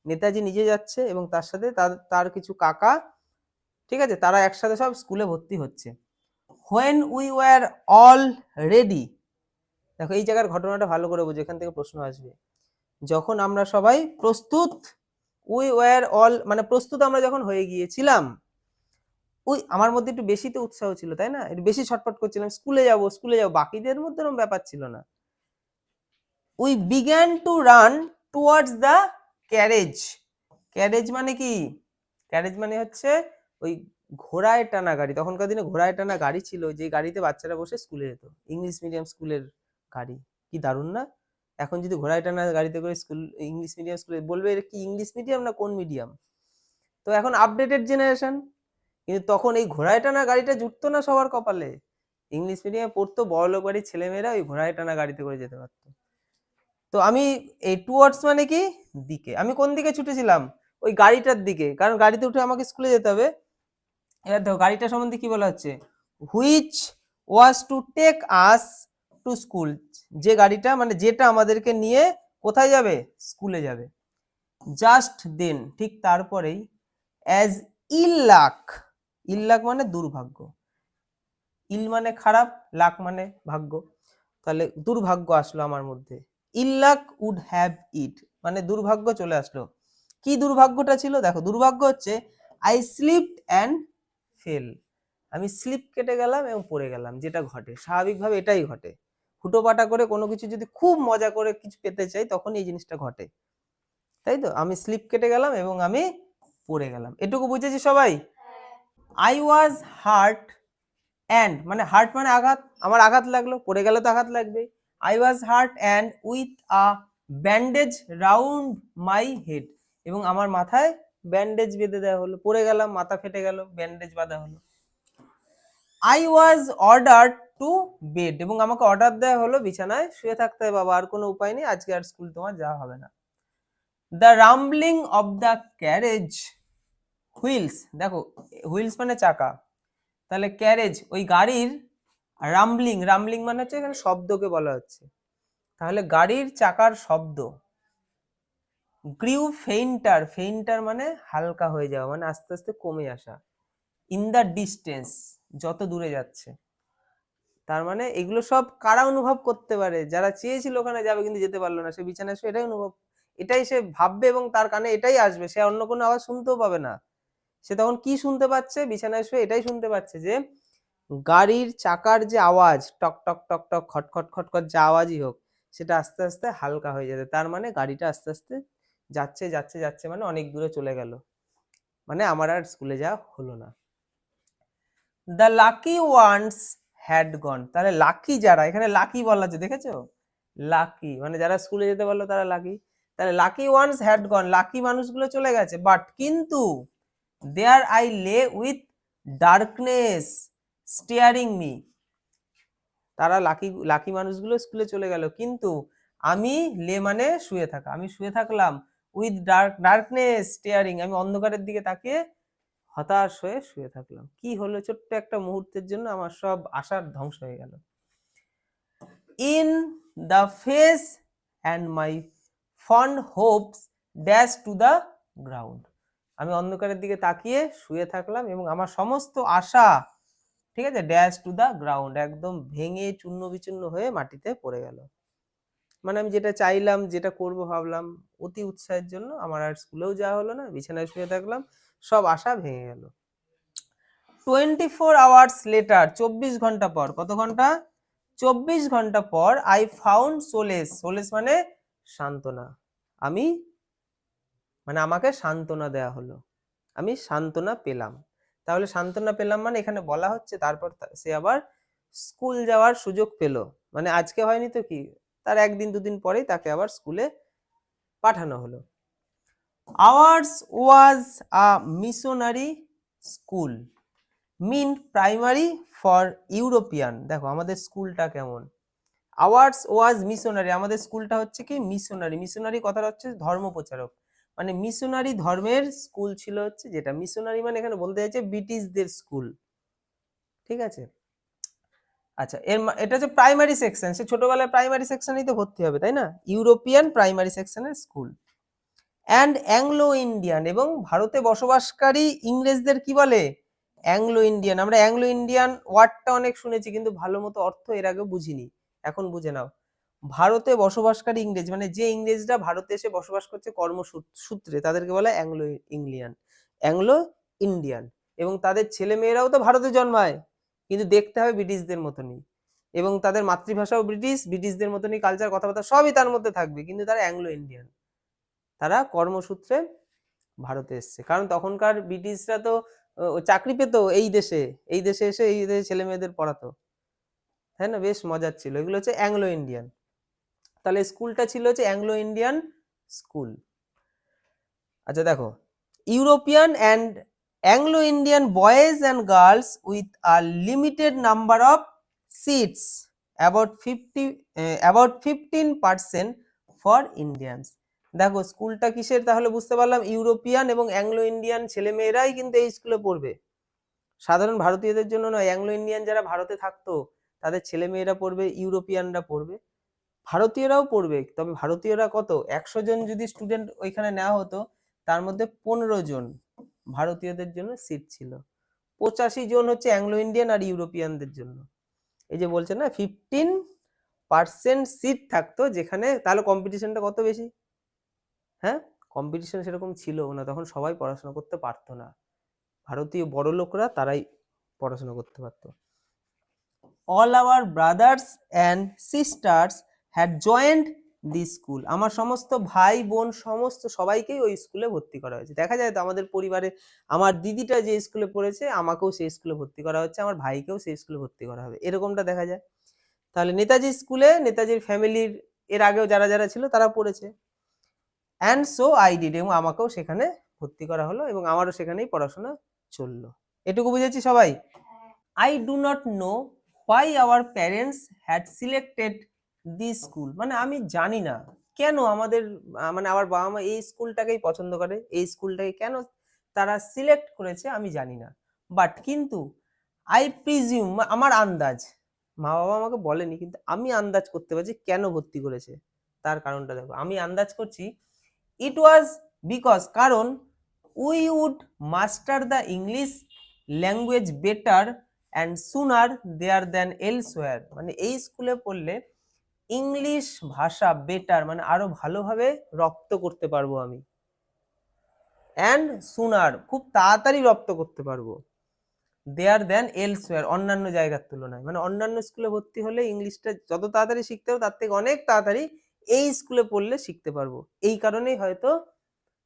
নেতাজি নিজে যাচ্ছে এবং তার সাথে তার কিছু কাকা, ঠিক আছে, তারা একসাথে সব স্কুলে ভর্তি হচ্ছে। When we were all ready, দেখো এই জায়গার ঘটনাটা ভালো করে বুঝো, এখান থেকে প্রশ্ন আসবে। যখন আমরা সবাই প্রস্তুত, উই ওয়ার অল মানে প্রস্তুত আমরা যখন হয়ে গিয়েছিলাম, ওই আমার মধ্যে একটু বেশি তো উৎসাহ ছিল, তাই না? একটু বেশি ছটফট করছিলাম, স্কুলে যাব স্কুলে যাব, বাকিদের মধ্যে এরকম ব্যাপার ছিল না। We began to run towards the carriage. Carriage মানে কি? ক্যারেজ মানে হচ্ছে ওই ঘোড়ায় টানা গাড়ি, তখনকার দিনে ঘোড়ায় টানা গাড়ি ছিল, যে গাড়িতে বাচ্চারা বসে স্কুলে যেত, ইংলিশ মিডিয়াম স্কুলের গাড়ি। কি দারুণ না? এখন যদি ঘোড়ায় টানা গাড়িতে করে স্কুল, ইংলিশ মিডিয়াম স্কুলে বলবে এটা কি ইংলিশ মিডিয়াম না কোন মিডিয়াম? তো এখন আপডেটেড জেনারেশন। কিন্তু তখন এই ঘোড়ায় টানা গাড়িটা জুটতো না সবার কপালে। ইংলিশ মিডিয়ামে পড়তো বড়লোক বাড়ির ছেলেমেয়েরা ওই ঘোড়ায় টানা গাড়িতে করে যেতে পারতো। তো আমি এই টুয়ার্ডস মানে কি দিকে, আমি কোন দিকে ছুটেছিলাম? ওই গাড়িটার দিকে, কারণ গাড়িতে উঠে আমাকে স্কুলে যেতে হবে। এবার দেখো গাড়িটা সম্বন্ধে কি বলা হচ্ছে, which was to take us to school, যে গাড়িটা মানে যেটা আমাদেরকে নিয়ে কোথায় যাবে? স্কুলে যাবে। জাস্ট দেন, ঠিক তারপরেই, অ্যাজ ইল লাক, ইল লাক মানে দুর্ভাগ্য, ইল মানে খারাপ, লাক মানে ভাগ্য, তাহলে দুর্ভাগ্য আসলো আমার মধ্যে। ইল লাক উড হ্যাভ ইট মানে দুর্ভাগ্য চলে আসলো। কি দুর্ভাগ্যটা ছিল? দেখো দুর্ভাগ্য হচ্ছে আই স্লিপড অ্যান্ড ফেল, আমি স্লিপ কেটে গেলাম এবং পড়ে গেলাম, যেটা ঘটে স্বাভাবিকভাবে, এটাই ঘটে। হুটোপাটা করে কোনো কিছু যদি খুব মজা করে কিছু পেতে চাই তখন এই জিনিসটা ঘটে, তাই তো? আমি স্লিপ কেটে গেলাম এবং আমি পড়ে গেলাম, এটুকু বুঝেছি সবাই? আই ওয়াজ হার্ট অ্যান্ড মানে হার্ট মানে আঘাত, আমার আঘাত লাগলো, পড়ে গেলে তো আঘাত লাগবে। I was heart and with a bandage round my head, এবং আমার মাথায় ব্যান্ডেজ বেঁধে দেওয়া হলো, পড়ে গেলাম, মাথা ফেটে গেল, ব্যান্ডেজ বাঁধা হলো। I was order to bed, এবং আমাকে অর্ডার দেওয়া হলো বিছানায় শুয়ে থাকতে হবে, বাবা আর কোনো উপায় নেই, আজকে আর স্কুল তোমার যাওয়া হবে না। The rumbling of the carriage wheels, দেখো হুইলস মানে চাকা, তাহলে ক্যারেজ ওই গাড়ির, রাম্বলিং, রাম্বলিং মানে হচ্ছে এখানে শব্দকে বলা হচ্ছে, তাহলে গাড়ির চাকার শব্দ। গ্রিউ ফেইন্টার, ফেইন্টার মানে হালকা হয়ে যাওয়া, মানে আস্তে আস্তে কমে আসা। ইন দ্য ডিস্টেন্স, যত দূরে যাচ্ছে, তার মানে এগুলো সব কারা অনুভব করতে পারে? যারা চেয়েছিল ওখানে যাবে কিন্তু যেতে পারলো না, সে বিছানায় শুয়ে এটাই অনুভব, এটাই সে ভাববে এবং তার কানে এটাই আসবে, সে অন্য কোনো আওয়াজ শুনতেও পাবে না। সে তখন কি শুনতে পাচ্ছে? বিছানায় শুয়ে এটাই শুনতে পাচ্ছে যে গাড়ির চাকার যে আওয়াজ, টক টক টক টক, খটখট খটখট, যা আওয়াজই হোক, সেটা আস্তে আস্তে হালকা হয়ে যাবে, তার মানে গাড়িটা আস্তে আস্তে যাচ্ছে যাচ্ছে যাচ্ছে, মানে অনেক দূরে চলে গেল, মানে আমার আর স্কুলে যাওয়া হলো না। The lucky ones had gone, তাহলে লাকি যারা, এখানে লাকি বলা আছে দেখেছো, লাকি মানে যারা স্কুলে যেতে পারলো তারা লাকি, তাহলে lucky ones had gone, lucky মানুষগুলো চলে গেছে, বাট কিন্তু there I lay with darkness staring me, তারা লাকি, লাকি মানুষগুলো স্কুলে চলে গেল, কিন্তু আমি, লে মানে শুয়ে থাকা, আমি শুয়ে থাকলাম, উইথ ডার্কনেস স্টিয়ারিং, আমি অন্ধকারের দিকে তাকিয়ে হতাশ হয়ে শুয়ে থাকলাম। কি হলো? ছোট্ট একটা মুহূর্তের জন্য আমার সব আশার ধ্বংস হয়ে গেল। In the face and my fond Hopes dash to the ground, আমি অন্ধকারের দিকে তাকিয়ে শুয়ে থাকলাম এবং আমার সমস্ত আশা, ঠিক আছে, ড্যাশ টু দ্য গ্রাউন্ড, একদম ভেঙে চূর্ণ বিচূর্ণ হয়ে মাটিতে পড়ে গেল। মানে আমি যেটা চাইলাম, যেটা করব ভাবলাম, অতি উৎসাহের জন্য আমার আর স্কুলেও যাওয়া হলো না, বিছানায় শুয়ে থাকলাম, সব আশা ভেঙে গেল। 24 আওয়ার্স লেটার, 24 ঘন্টা পর, কত ঘন্টা? 24 ঘন্টা পর, আই ফাউন্ড সোলেস, সোলেস মানে সান্ত্বনা, আমি মানে আমাকে সান্ত্বনা দেয়া হলো, আমি সান্ত্বনা পেলাম। তাহলে সান্ত্বনা পেলাম মানে এখানে বলা হচ্ছে তারপর সে আবার স্কুল যাওয়ার সুযোগ পেল, মানে আজকে হয়নি তো কি, তার একদিন দুদিন পরেই তাকে আবার স্কুলে পাঠানো হলো। Ours was a missionary school, mean primary for European, দেখো আমাদের স্কুলটা কেমন, আওয়ার্স ওয়াজ মিশনারি, আমাদের স্কুলটা হচ্ছে কি মিশনারি, মিশনারি কথাটা হচ্ছে ধর্মপ্রচারক, মানে মিশনারি ধর্মের স্কুল ছিল হচ্ছে যেটা, মিশনারি মানে এখানে বলতে চাইছে ব্রিটিশদের স্কুল, ঠিক আছে? আচ্ছা, এটা হচ্ছে প্রাইমারি সেকশন, সে ছোটবেলায় প্রাইমারি সেকশনেই তো ভর্তি হবে, তাই না? ইউরোপিয়ান প্রাইমারি সেকশনের স্কুল। অ্যান্ড অ্যাংলো ইন্ডিয়ান, এবং ভারতে বসবাসকারী ইংরেজদের কি বলে? Anglo Indian. আমরা অ্যাংলো ইন্ডিয়ান ওয়ার্ডটা অনেক শুনেছি কিন্তু ভালো মতো অর্থ এর আগে বুঝিনি, এখন বুঝে নাও। ভারতে বসবাসকারী ইংরেজ মানে যে ইংরেজরা ভারতে এসে বসবাস করছে কর্মসূত্রে, তাদেরকে বলে অ্যাংলো ইংলিয়ান, অ্যাংলো ইন্ডিয়ান। এবং তাদের ছেলে মেয়েরাও তো ভারতে জন্মায়, কিন্তু দেখতে হবে ব্রিটিশদের মতনই, এবং তাদের মাতৃভাষাও ব্রিটিশ, ব্রিটিশদের মতনই কালচার, কথাবার্তা সবই তার মধ্যে থাকবে, কিন্তু তারা অ্যাংলো ইন্ডিয়ান, তারা কর্মসূত্রে ভারতে এসছে, কারণ তখনকার ব্রিটিশরা তো চাকরি পেত এই দেশে, এই দেশে এসে এই দেশে ছেলে মেয়েদের পড়াতো, হ্যাঁ না, বেশ মজার ছিল। এগুলো হচ্ছে অ্যাংলো ইন্ডিয়ান। তাহলে স্কুলটা ছিল হচ্ছে অ্যাংলো ইন্ডিয়ান স্কুল। আচ্ছা দেখো, European and Anglo Indian boys and girls with a limited number of seats about 15% for Indians. দেখো স্কুলটা কিসের, তাহলে বুঝতে পারলাম ইউরোপিয়ান এবং অ্যাংলো ইন্ডিয়ান ছেলেমেয়েরাই কিন্তু এই স্কুলে পড়বে, সাধারণ ভারতীয়দের জন্য নয়। অ্যাংলো ইন্ডিয়ান যারা ভারতে থাকতো তাদের ছেলেমেয়েরা পড়বে, ইউরোপিয়ানরা পড়বে, ভারতীয়রাও পড়বে। তবে ভারতীয়রা কত, 100 জন যদি স্টুডেন্ট ওইখানে নেওয়া হতো, তার মধ্যে 15 জন ভারতীয়দের জন্য সিট ছিল, 85 জন হচ্ছে অ্যাংলো ইন্ডিয়ান আর ইউরোপিয়ানদের জন্য। এই যে বলছে না 15% সিট থাকতো যেখানে, তাহলে কম্পিটিশনটা কত বেশি। হ্যাঁ, কম্পিটিশন সেরকম ছিল না, তখন সবাই পড়াশোনা করতে পারতো না, ভারতীয় বড় লোকরা তারাই পড়াশোনা করতে পারতো। all our brothers and sisters had joined this school, আমার সমস্ত ভাই বোন সমস্ত সবাইকেই ওই স্কুলে ভর্তি করা হয়েছে। দেখা যায় তো আমাদের পরিবারে, আমার দিদিটা যে স্কুলে পড়েছে আমাকেও সেই স্কুলে ভর্তি করা হচ্ছে, আমার ভাইকেও সেই স্কুলে ভর্তি করা হবে, এরকমটা দেখা যায়। তাহলে নেতাজি স্কুলে নেতাজির ফ্যামিলির এর আগেও যারা যারা ছিল তারা পড়েছে। অ্যান্ড সো আই ডিড, এবং আমাকেও সেখানে ভর্তি করা হলো এবং আমারও সেখানেই পড়াশোনা চললো। এটুকু বুঝেছি সবাই? I do not know why our parents had selected this school, মানে আমি জানি না কেন আমাদের মানে আমার বাবা মা এই স্কুলটাকেই পছন্দ করে, এই স্কুলটাকে কেন তারা সিলেক্ট করেছে আমি জানি না। বাট কিন্তু আই প্রিজিউম, আমার আন্দাজ, মা বাবা আমাকে বলেনি কিন্তু আমি আন্দাজ করতে পারছি কেন ভর্তি করেছে। তার কারণটা দেখো, আমি আন্দাজ করছি, ইট ওয়াজ বিকজ, কারণ we would master the English language better and sooner there than elsewhere, মানে এই স্কুলে পড়লে ইংলিশ ভাষা বেটার মানে আরো ভালোভাবে রপ্ত করতে পারবো আমি, অ্যান্ড সুনার খুব তাড়াতাড়ি রপ্ত করতে পারবো, দেয়ার দ্যান এলসওয়্যার অন্যান্য জায়গার তুলনায়, মানে অন্যান্য স্কুলে ভর্তি হলে ইংলিশটা যত তাড়াতাড়ি শিখতে হবে তার থেকে অনেক তাড়াতাড়ি এই স্কুলে পড়লে শিখতে পারবো। এই কারণেই হয়তো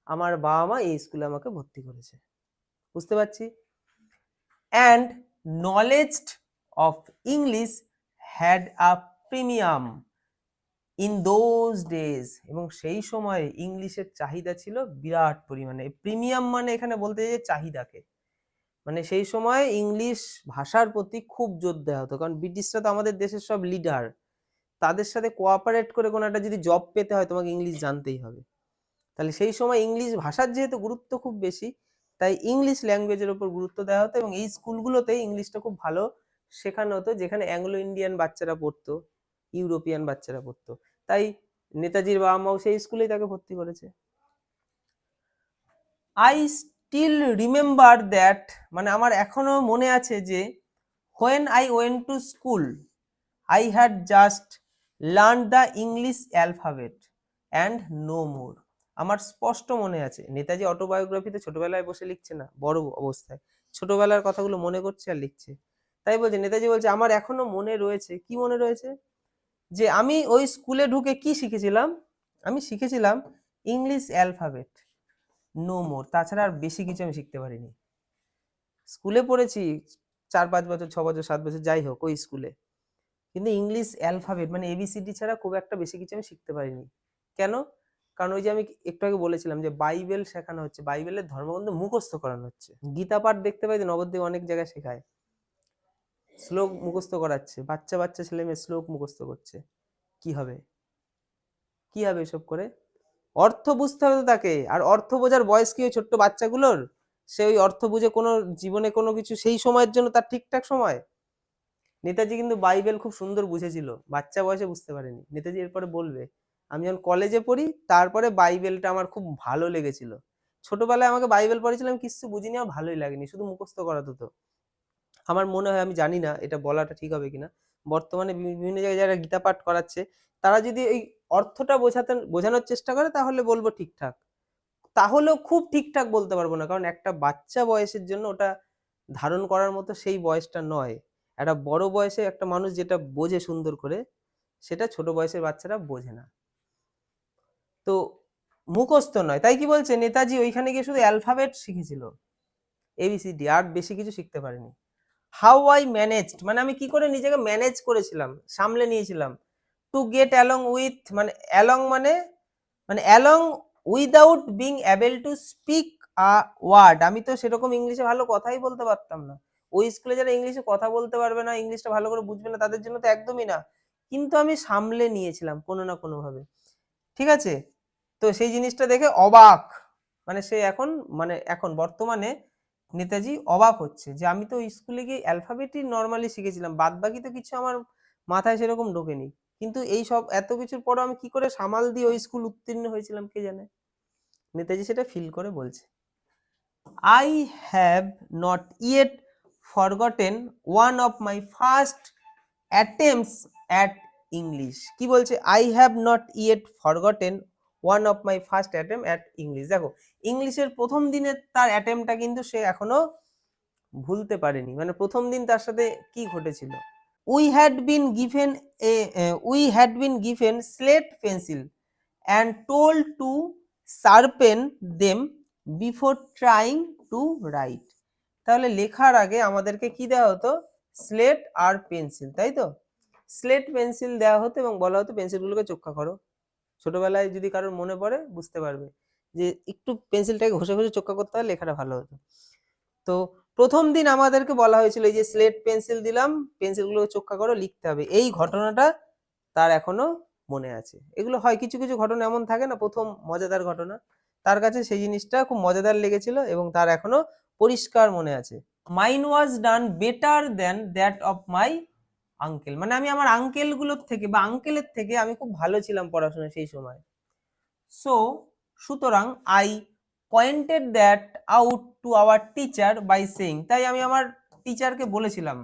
আমার বাবা মা এই স্কুলে আমাকে ভর্তি করেছে, বুঝতে পারছি। And knowledge of English had a premium in those days, এবং সেই সময় ইংলিশের চাহিদা ছিল বিরাট পরিমাণে। প্রিমিয়াম মানে এখানে বলতে চাই চাহিদাকে, মানে সেই সময় ইংলিশ ভাষার প্রতি খুব জোর দেওয়া হতো, কারণ ব্রিটিশরা তো আমাদের দেশের সব লিডার, তাদের সাথে কোঅপারেট করে কোনো একটা যদি জব পেতে হয় তোমাকে ইংলিশ জানতেই হবে। তাহলে সেই সময় ইংলিশ ভাষার যেহেতু গুরুত্ব খুব বেশি, তাই ইংলিশ ল্যাঙ্গুয়েজের উপর গুরুত্ব দেওয়া হতো এবং এই স্কুলগুলোতে ইংলিশটা খুব ভালো শেখানো হতো, যেখানে অ্যাংলো ইন্ডিয়ান বাচ্চারা পড়তো, ইউরোপিয়ান বাচ্চারা পড়তো। তাই নেতাজির বাবা মাও সেই স্কুলেই তাকে ভর্তি করেছে। আই স্টিল রিমেম্বার দ্যাট, মানে আমার এখনো মনে আছে যে when I went to school I had just learned the English alphabet and no more, আমার স্পষ্ট মনে আছে। নেতাজি অটোবায়োগ্রাফিতে ছোটবেলায় বসে লিখছে না, বড় অবস্থায় ছোটবেলার কথাগুলো মনে করছে আর লিখছে। তাই বলছে, নেতাজি বলছে আমার এখনো মনে রয়েছে, কি মনে রয়েছে, যে আমি ওই স্কুলে ঢুকে কি শিখেছিলাম, আমি শিখেছিলাম ইংলিশ অ্যালফাবেট, নো মোর, তাছাড়া আর বেশি কিছু আমি শিখতে পারিনি। স্কুলে পড়েছি 4-5 বছর, 6 বছর, 7 বছর, যাই হোক ওই স্কুলে, কিন্তু ইংলিশ অ্যালফাবেট মানে এবিসিডি ছাড়া খুব একটা বেশি কিছু আমি শিখতে পারিনি। কেন? কারণ ওই যে আমি একটু আগে বলেছিলাম যে বাইবেল শেখানো হচ্ছে, বাইবেলের ধর্মগ্রন্থ মুখস্থ করানো হচ্ছে। গীতা পাঠ দেখতে পাই নবদ্বীপে অনেক জায়গায় শেখায়, শ্লোক মুখস্থ করাচ্ছে, বাচ্চা বাচ্চা ছেলে মেয়ে শ্লোক মুখস্থ করছে। কি হবে, কি হবে এসব করে? অর্থ বুঝতে হবে তো তাকে, আর অর্থ বোঝার বয়স কি ওই ছোট্ট বাচ্চাগুলোর? সে ওই অর্থ বুঝে কোনো জীবনে কোনো কিছু সেই সময়ের জন্য তার ঠিকঠাক সময়? নেতাজি কিন্তু বাইবেল খুব সুন্দর বুঝেছিল, বাচ্চা বয়সে বুঝতে পারেনি। নেতাজি এরপরে বলবে, আমি যখন কলেজে পড়ি তারপরে বাইবেলটা আমার খুব ভালো লেগেছিল, ছোটবেলায় আমাকে বাইবেল পড়েছিলাম কিছু বুঝিনি, আমার ভালোই লাগেনি, শুধু মুখস্থ করাতো। তো আমার মনে হয়, আমি জানি না এটা বলাটা ঠিক হবে কিনা, বর্তমানে বিভিন্ন জায়গায় যারা গীতা পাঠ করাচ্ছে তারা যদি এই অর্থটা বোঝানোর চেষ্টা করে তাহলে বলবো ঠিকঠাক, তাহলেও খুব ঠিকঠাক বলতে পারবো না, কারণ একটা বাচ্চা বয়সের জন্য ওটা ধারণ করার মতো সেই বয়সটা নয়। একটা বড় বয়সে একটা মানুষ যেটা বোঝে সুন্দর করে, সেটা ছোট বয়সের বাচ্চারা বোঝে না। তো মুখস্থ নয়, তাই কি বলছে, নেতাজি ওইখানে গিয়ে শুধু অ্যালফাবেট শিখেছিল, এবিসিডি, আর বেশি কিছু শিখতে পারেনি। হাউ আই ম্যানেজড মানে আমি কি করে নিজেকে ম্যানেজ করেছিলাম, সামলে নিয়েছিলাম। টু গেট অ্যালং উইথ মানে অ্যালং মানে along without being able to speak a word. আমি তো সেরকম ইংলিশে ভালো কথাই বলতে পারতাম না। ওই স্কুলে যারা ইংলিশে কথা বলতে পারবে না, ইংলিশটা ভালো করে বুঝবে না, তাদের জন্য তো একদমই না। কিন্তু আমি সামলে নিয়েছিলাম কোনো না কোনোভাবে। ঠিক আছে? তো সেই জিনিসটা দেখে অবাক, মানে সে এখন এখন বর্তমানে নেতাজি অবাক হচ্ছে যে আমি তো স্কুলে গিয়ে অ্যালফাবেটই নর্মালি শিখেছিলাম, বাদ বাকি তো কিছু আমার মাথায় সেরকম ঢোকেনি। কিন্তু এই সব এত কিছুর পরও আমি কি করে সামাল দিয়ে ওই স্কুল উত্তীর্ণ হয়েছিলাম কে জানে। নেতাজি সেটা ফিল করে বলছে, I have not yet forgotten one of my first attempts at English. কি বলছে? I have not yet forgotten one of my first attempt at English. দেখো ইংলিশের প্রথম দিনের তার অ্যাটেম্পটা কিন্তু সে এখনো ভুলতে পারেনি। মানে প্রথম দিন তার সাথে কি ঘটেছিল। We had been given slate pencil and told to sharpen them before trying to write। তাহলে লেখার আগে আমাদেরকে কি দেওয়া হতো? স্লেট আর পেন্সিল, তাই তো? স্লেট পেন্সিল দেওয়া হতো এবং বলা হতো পেন্সিলগুলোকে চোখ্খা করো। ছোটবেলায় যদি কারোর মনে পড়ে বুঝতে পারবে যে একটু পেন্সিলটাকে ঘষে ঘষে চোখ্খা করতে হয়, লেখাটা ভালো হতো। তো প্রথম দিন আমাদেরকে বলা হয়েছিল এই যে স্লেট পেন্সিল দিলাম, পেন্সিলগুলোকে চোখ্খা করো, লিখতে হবে। এই ঘটনাটা তার এখনো মনে আছে। এগুলো হয় কিছু কিছু ঘটনা এমন থাকে না, প্রথম মজাদার ঘটনা, তার কাছে সেই জিনিসটা খুব মজাদার লেগেছিল এবং তার এখনো পরিষ্কার মনে আছে। Mine was done better than that of my uncle মানে আমি আমার আঙ্কেল গুলোর থেকে বা আঙ্কেলের থেকে আমি খুব ভালো ছিলাম পড়াশোনা সেই সময়। সো সুতরাং I pointed that out to our teacher by saying, তাই আমি আমার টিচারকে বলেছিলাম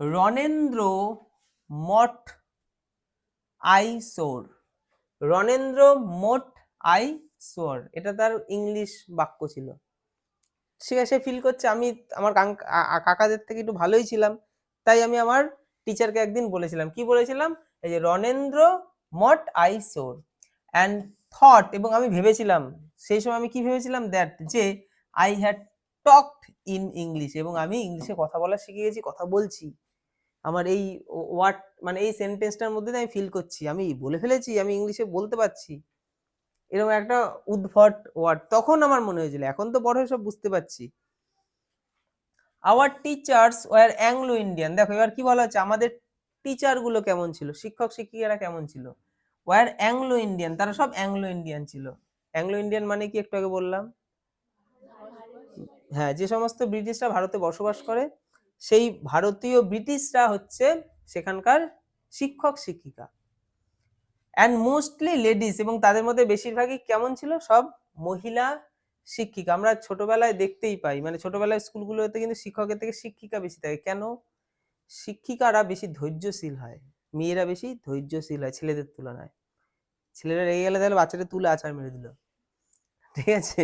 রণেন্দ্র মঠ আই সোর, রণেন্দ্র মোট আই সোর, এটা তার ইংলিশ বাক্য ছিল। ঠিক আছে, সে ফিল করছে আমি আমার কাকাদের থেকে একটু ভালোই ছিলাম, তাই আমি আমার টিচারকে একদিন বলেছিলাম, কি বলেছিলাম? এই যে রণেন্দ্র মট আই সোর অ্যান্ড থট, এবং আমি ভেবেছিলাম সেই সময় আমি কি ভেবেছিলাম? দ্যাট যে I had talked in English, এবং আমি ইংলিশে কথা বলা শিখে গেছি, কথা বলছি। আমার এই ওয়ার্ড মানে এই সেন্টেন্সটার মধ্যে আমি ফিল করছি আমি বলে ফেলেছি, আমি ইংলিশে বলতে পারছি, এরকম একটা উদ্ভট ওয়ার্ড তখন আমার মনে হয়েছিল। এখন তো বড় হয়ে সব বুঝতে পারছি। Our teachers were Anglo Indian. দেখো এবার কি বলা হচ্ছে, আমাদের টিচার গুলো কেমন ছিল, শিক্ষক শিক্ষিকারা কেমন ছিল? ওয়ার অ্যাংলো ইন্ডিয়ান, তারা সব অ্যাংলো ইন্ডিয়ান ছিল। অ্যাংলো ইন্ডিয়ান মানে কি একটু আগে বললাম, হ্যাঁ, যে সমস্ত ব্রিটিশরা ভারতে বসবাস করে সেই ভারতীয় ব্রিটিশরা হচ্ছে সেখানকার শিক্ষক শিক্ষিকা। অ্যান্ড মোস্টলি লেডিস, এবং তাদের মধ্যে বেশিরভাগই কেমন ছিল? সব মহিলা শিক্ষিকা। আমরা ছোটবেলায় দেখতেই পাই, মানে ছোটবেলায় স্কুলগুলোতে কিন্তু শিক্ষকের থেকে শিক্ষিকা বেশি থাকে। কেন? শিক্ষিকারা বেশি ধৈর্যশীল হয়, মেয়েরা বেশি ধৈর্যশীল হয় ছেলেদের তুলনায়। ছেলেরা রেগে গেলে তাহলে বাচ্চাটা তুলে আছাড় মেরে দিল, ঠিক আছে?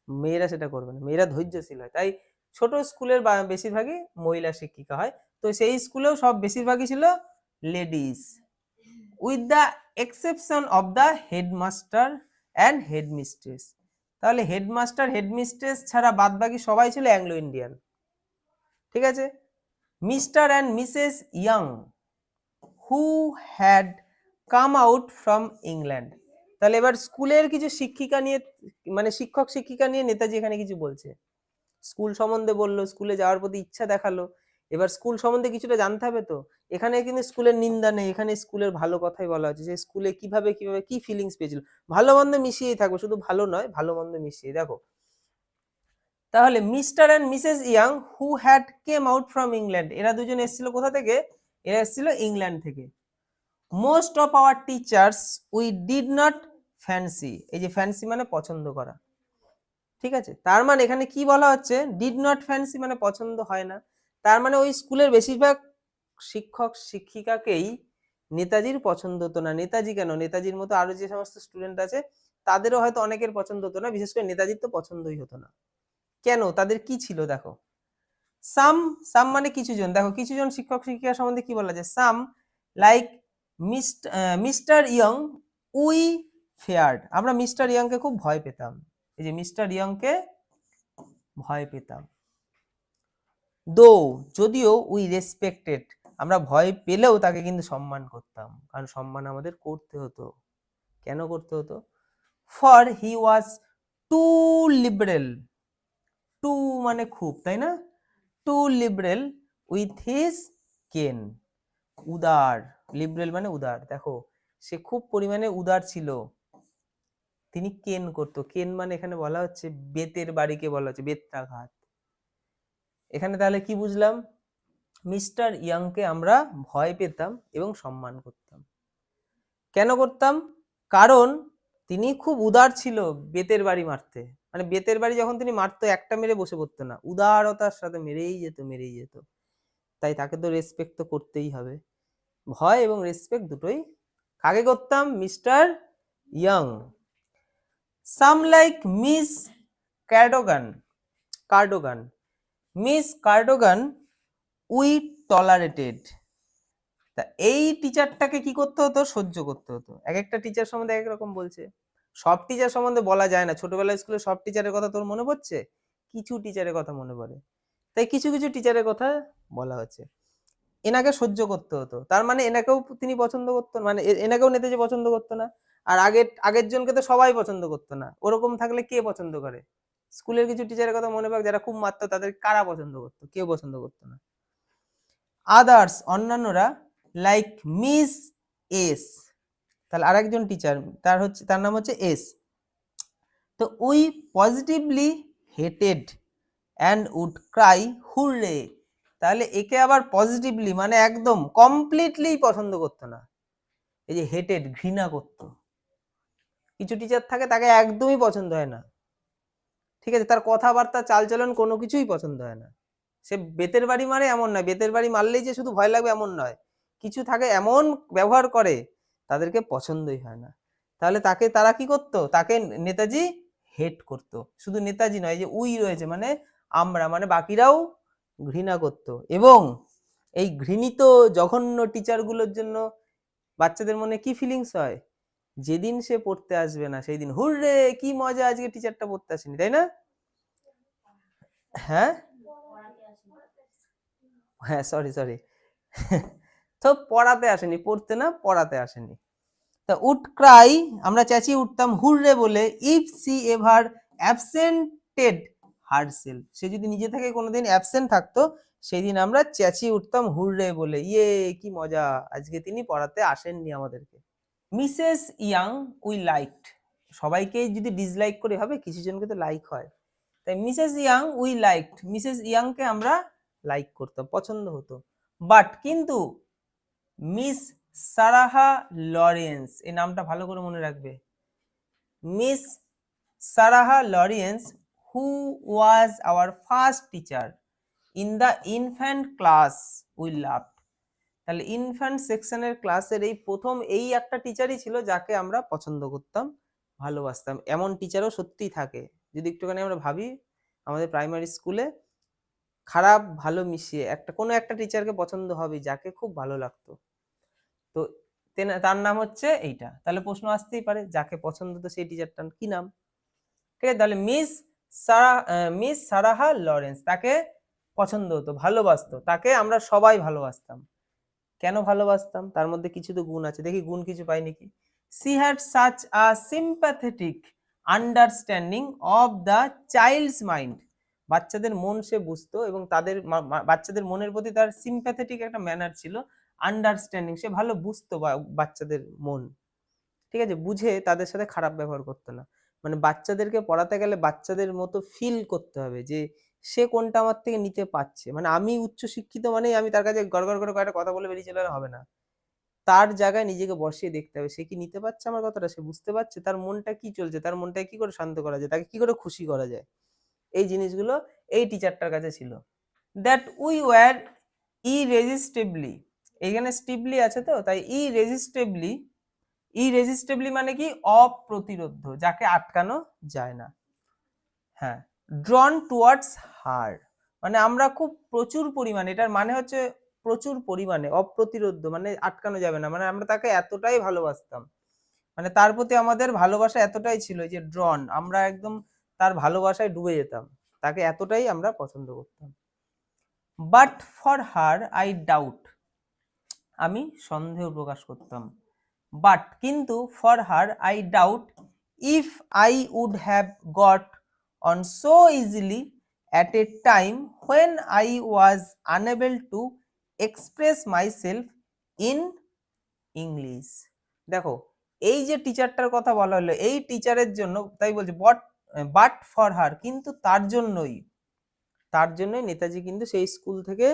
মেয়েরা সেটা করবে না, মেয়েরা ধৈর্যশীল হয়। তাই ছোট স্কুলের বেশিরভাগই মহিলা শিক্ষিকা হয়। তো সেই স্কুলেও সব বেশিরভাগই ছিল ladies, with the exception of the headmaster and headmistress. তাহলে হেডমাস্টার হেডমিস্ট্রেস ছাড়া বাদ বাকি সবাই ছিল অ্যাংলো ইন্ডিয়ান। ঠিক আছে? Mister and Mrs Young who had come out from England. তাহলে এবার স্কুলের কিছু শিক্ষিকা নিয়ে মানে শিক্ষক শিক্ষিকা নিয়ে নেতাজি এখানে কিছু বলছে। স্কুল সম্বন্ধে বললো, স্কুলে যাওয়ার প্রতি ইচ্ছা দেখালো। এবার স্কুল সম্বন্ধে কিছুটা জানতে হবে তো। এখানে কিন্তু স্কুলের নিন্দা নেই, এখানে স্কুলের ভালো কথাই বলা হচ্ছে, যে স্কুলে কিভাবে কিভাবে কি ফিলিংস পেয়েছিল। ভালো মন্দ মিশিয়েই থাকবে, শুধু ভালো নয়, ভালো মন্দ মিশিয়ে। দেখো তাহলে mister and Mrs Young who had came out from England, এরা দুজন এসেছিল কোথা থেকে? এরা এসেছিল ইংল্যান্ড থেকে। Most of our teachers we did not fancy, এই যে ফ্যান্সি মানে পছন্দ করা। ঠিক আছে, তার মানে এখানে কি বলা হচ্ছে? ডিড নট ফ্যান্সি মানে পছন্দ হয় না। তার মানে ওই স্কুলের বেশিরভাগ শিক্ষক শিক্ষিকাকেই নেতাজির পছন্দ হতো না। নেতাজি কেন, নেতাজির মতো আরো যে সমস্ত স্টুডেন্ট আছে তাদেরও হয়তো অনেকের পছন্দ হতো না, বিশেষ করে নেতাজির তো পছন্দই হতো না। কেন? তাদের কি ছিল দেখো, সাম, সাম মানে কিছু জন। দেখো কিছু জন শিক্ষক শিক্ষিকা সম্বন্ধে কি বলা যায়? সাম like mister young we feared, আমরা মিস্টার ইয়ংকে খুব ভয় পেতাম। এই যে মিস্টার ইয়ংকে ভয় পেতাম। দো, যদিও উই রেসপেক্টেড, আমরা ভয় পেলেও তাকে কিন্তু সম্মান করতাম, কারণ সম্মান আমাদের করতে হতো। কেন করতে হতো? For he was too liberal, too মানে খুব, তাই না? টু লিবারেল উইথ হিজ কেন, উদার, লিবারেল মানে উদার, দেখো সে খুব পরিমাণে উদার ছিল, তিনি কেন করতো, কেন মানে এখানে বলা হচ্ছে বেতের বাড়িকে বলা হচ্ছে বেত্রাঘাত। এখানে তাহলে কি বুঝলাম? মিস্টার ইয়াংকে আমরা ভয় পেতাম এবং সম্মান করতাম। কেন করতাম? কারণ তিনি খুব উদার ছিল বেতের বাড়ি মারতে, মানে বেতের বাড়ি যখন তিনি মারতো একটা মেরে বসে পড়তো না, উদারতার সাথে মেরেই যেত মেরেই যেত, তাই তাকে তো রেসপেক্ট তো করতেই হবে। ভয় এবং রেসপেক্ট দুটোই কাকে করতাম? Mister Young. Some like miss Cadogan, Cadogan, miss Cadogan we tolerated. তা এই টিচারটাকে কি করতে হতো? সহ্য করতে হতো। এক একটা টিচার সম্বন্ধে এক রকম বলছে, সব টিচার সম্বন্ধে বলা যায় না। ছোটবেলায় স্কুলে সব টিচারের কথা তোর মনে পড়ছে? কিছু টিচারের কথা মনে পড়ে, তাই কিছু কিছু টিচারের কথা বলা হচ্ছে। এনাকে সহ্য করতে হতো, তার মানে এনাকেও তিনি পছন্দ করতো, মানে এনাকেও নেতাজি পছন্দ করতো না। আর আগের আগের জনকে তো সবাই পছন্দ করতো না, ওরকম থাকলে কে পছন্দ করে? স্কুলের কিছু টিচারের কথা মনে পাক যারা খুব মারতো, তাদের কারা পছন্দ করতো? কেউ পছন্দ করতো না। আদার্স, অন্যান্যরা, লাইক মিস এস, তাহলে আরেকজন টিচার, তার নাম হচ্ছে এস। তো we positively hated and would cry hurray, তাহলে একে আবার পজিটিভলি মানে একদম কমপ্লিটলি পছন্দ করতো না। এই যে হেটেড, ঘৃণা করতো। কিছু টিচার থাকে তাকে একদমই পছন্দ হয় না, ঠিক আছে, তার কথাবার্তা চালচলন কোনো কিছুই পছন্দ হয় না। সে বেতের বাড়ি মারে এমন নয়, বেতের বাড়ি মারলেই যে শুধু ভয় লাগবে এমন নয়, কিছু থাকে এমন ব্যবহার করে তাদেরকে পছন্দই হয় না। তাহলে তারা কি করতো? তাকে নেতাজি হেট করতো। শুধু নেতাজি নয়, যে উই রয়েছে মানে আমরা, মানে বাকিরাও ঘৃণা করতো। এবং এই ঘৃণিত জঘন্য টিচারগুলোর জন্য বাচ্চাদের মনে কি ফিলিংস হয়? যেদিন সে পড়তে আসবে না সেই দিন হুররে, কি মজা, আজকে টিচারটা পড়তে আসেনি, তাই না? হ্যাঁ হ্যাঁ, সরি সরি তো পড়াতে আসেনি, পড়তে না, পড়াতে আসেনি। তা উড ক্রাই, আমরা চেঁচিয়ে উঠতাম হুররে বলে, if she ever absented herself, সে যদি নিজে থেকে কোনোদিন অ্যাবসেন্ট থাকতো সেই দিন আমরা চেঁচিয়ে উঠতাম হুররে বলে, ইয়ে কি মজা, আজকে তিনি পড়াতে আসেননি আমাদেরকে। মিসেস ইয়াং উই লাইকড, সবাইকে যদি ডিসলাইক করে হবে, কিছু জনকে তো লাইক হয়, তাই Mrs Young we liked, Mrs ইয়াংকে আমরা লাইক করতাম, পছন্দ হতো। বাট কিন্তু মিস সারাহা লরেন্স, এই নামটা ভালো করে মনে রাখবে, miss Sarah Lawrence, who was our first teacher in the infant class we love, তাহলে ইনফ্যান্ট সেকশনের ক্লাসের এই প্রথম এই একটা টিচারই ছিল যাকে আমরা পছন্দ করতাম, ভালোবাসতাম। এমন টিচারও সত্যিই থাকে, যদি একটুখানি আমরা ভাবি, আমাদের প্রাইমারি স্কুলে খারাপ ভালো মিশিয়ে কোনো একটা টিচারকে পছন্দ হবে যাকে খুব ভালো লাগতো। তো তার নাম হচ্ছে এইটা। তাহলে প্রশ্ন আসতেই পারে যাকে পছন্দ তো সেই টিচারটার কি নাম? ঠিক আছে, তাহলে মিস সারাহা লরেন্স, তাকে পছন্দ হতো, ভালোবাসতো, তাকে আমরা সবাই ভালোবাসতাম। কেন ভালোবাসতাম? তার মধ্যে কিছু তো গুণ আছে, দেখি গুণ কিছু পাই নাকি। She had such a sympathetic understanding of the child's mind, বাচ্চাদের মন সে বুঝতো এবং তাদের বাচ্চাদের মনের প্রতি তার সিম্প্যাথেটিক একটা ম্যানার ছিল, আন্ডারস্ট্যান্ডিং, সে ভালো বুঝতো বাচ্চাদের মন, ঠিক আছে, বুঝে তাদের সাথে খারাপ ব্যবহার করতো না। মানে বাচ্চাদেরকে পড়াতে গেলে বাচ্চাদের মতো ফিল করতে হবে যে সে কোনটা আমার থেকে নিতে পারছে, মানে আমি উচ্চ শিক্ষিত মানে আমি তার কাছে গড়গড় করে কয়েকটা কথা বলে বেরিয়ে চলে গেলে হবে না, তার জায়গায় নিজেকে বসিয়ে দেখতে হবে সে কি নিতে পারছে আমার কথাটা, সে বুঝতে পারছে, তার মনটা কি চলছে, তার মনটাকে কি করে শান্ত করা যায়, তাকে কি করে খুশি করা যায়, এই জিনিসগুলো এই টিচারটার কাছে ছিল। দ্যাট উই ওয়ার ইরেজিস্টিবলি, এইখানে স্টিবলি আছে তো, তাই ইরেজিস্টিবলি মানে কি? অপ্রতিরোধ্য, যাকে আটকানো যায় না। হ্যাঁ, ড্রন টুয়ার্ডস হার, মানে আমরা খুব প্রচুর পরিমাণে, এটার মানে হচ্ছে প্রচুর পরিমাণে, অপ্রতিরোধ্য মানে আটকানো যাবে না, মানে আমরা তাকে এতটাই ভালোবাসতাম, মানে তার প্রতি আমাদের ভালোবাসা এতটাই ছিল যে ড্রন, আমরা একদম তার ভালোবাসায় ডুবে যেতাম, তাকে এতটাই আমরা পছন্দ করতাম। But for her I doubt, আমি সন্দেহ প্রকাশ করতাম, বাট কিন্তু for her I doubt if I would have got on so easily at a time when I was unable to express myself in English. দেখো এই যে টিচারটার কথা বলা হলো, এই টিচারের জন্য তাই বলছে বাট ফর হার, কিন্তু তার জন্যই নেতাজি কিন্তু সেই স্কুল থেকে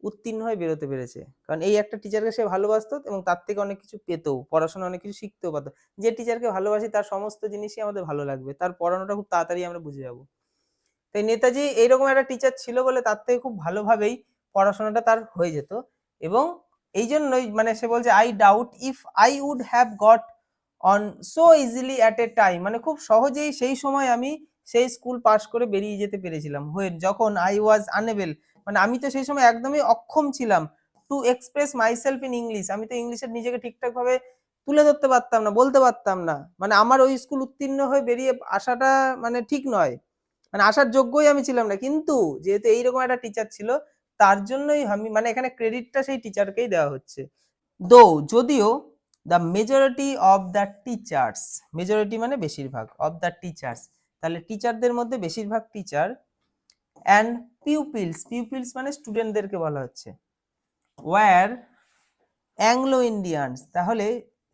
উত্তীর্ণ হয়ে বেরোতে পেরেছে। কারণ এই একটা টিচারকে সে ভালোবাসতো এবং তার থেকে অনেক কিছু পেতো, পড়াশোনা অনেক কিছু শিখতেও পারতো। যে টিচারকে ভালোবাসি তার সমস্ত জিনিসই আমাদের ভালো লাগবে, তার পড়ানোটা খুব তাড়াতাড়ি আমরা বুঝে যাবো। তাই নেতাজি এইরকম একটা টিচার ছিল বলে তার থেকে খুব ভালোভাবেই পড়াশোনাটা তার হয়ে যেত। এবং এই জন্যই মানে সে বলছে I doubt if I would have got on so easily at a time, মানে খুব সহজেই সেই সময় আমি সেই স্কুল পাশ করে বেরিয়ে যেতে পেরেছিলাম। যখন আই ওয়াজ আনএবল, মানে আমি তো সেই সময় একদমই অক্ষম ছিলাম, to express myself in English, আমি তো ইংলিশের নিজেকে ঠিকঠাক ভাবে তুলে ধরতে পারতাম না, বলতে পারতাম না। মানে আমার ওই স্কুল উত্তীর্ণ হয়ে বেরিয়ে আসাটা মানে ঠিক নয়, মানে আসার যোগ্যই আমি ছিলাম না। কিন্তু যেহেতু এইরকম একটা টিচার ছিল, তার জন্যই আমি মানে এখানে ক্রেডিটটা সেই টিচারকেই দেওয়া হচ্ছে। দো যদিও the majority of the teachers, majority মানে বেশিরভাগ, অফ দ্য টিচার্স তাহলে টিচারদের মধ্যে বেশিরভাগ টিচার, অ্যান্ড পিউপিলস মানে স্টুডেন্টদেরকে বলা হচ্ছে, ওয়ার অ্যাংলো ইন্ডিয়ানস, তাহলে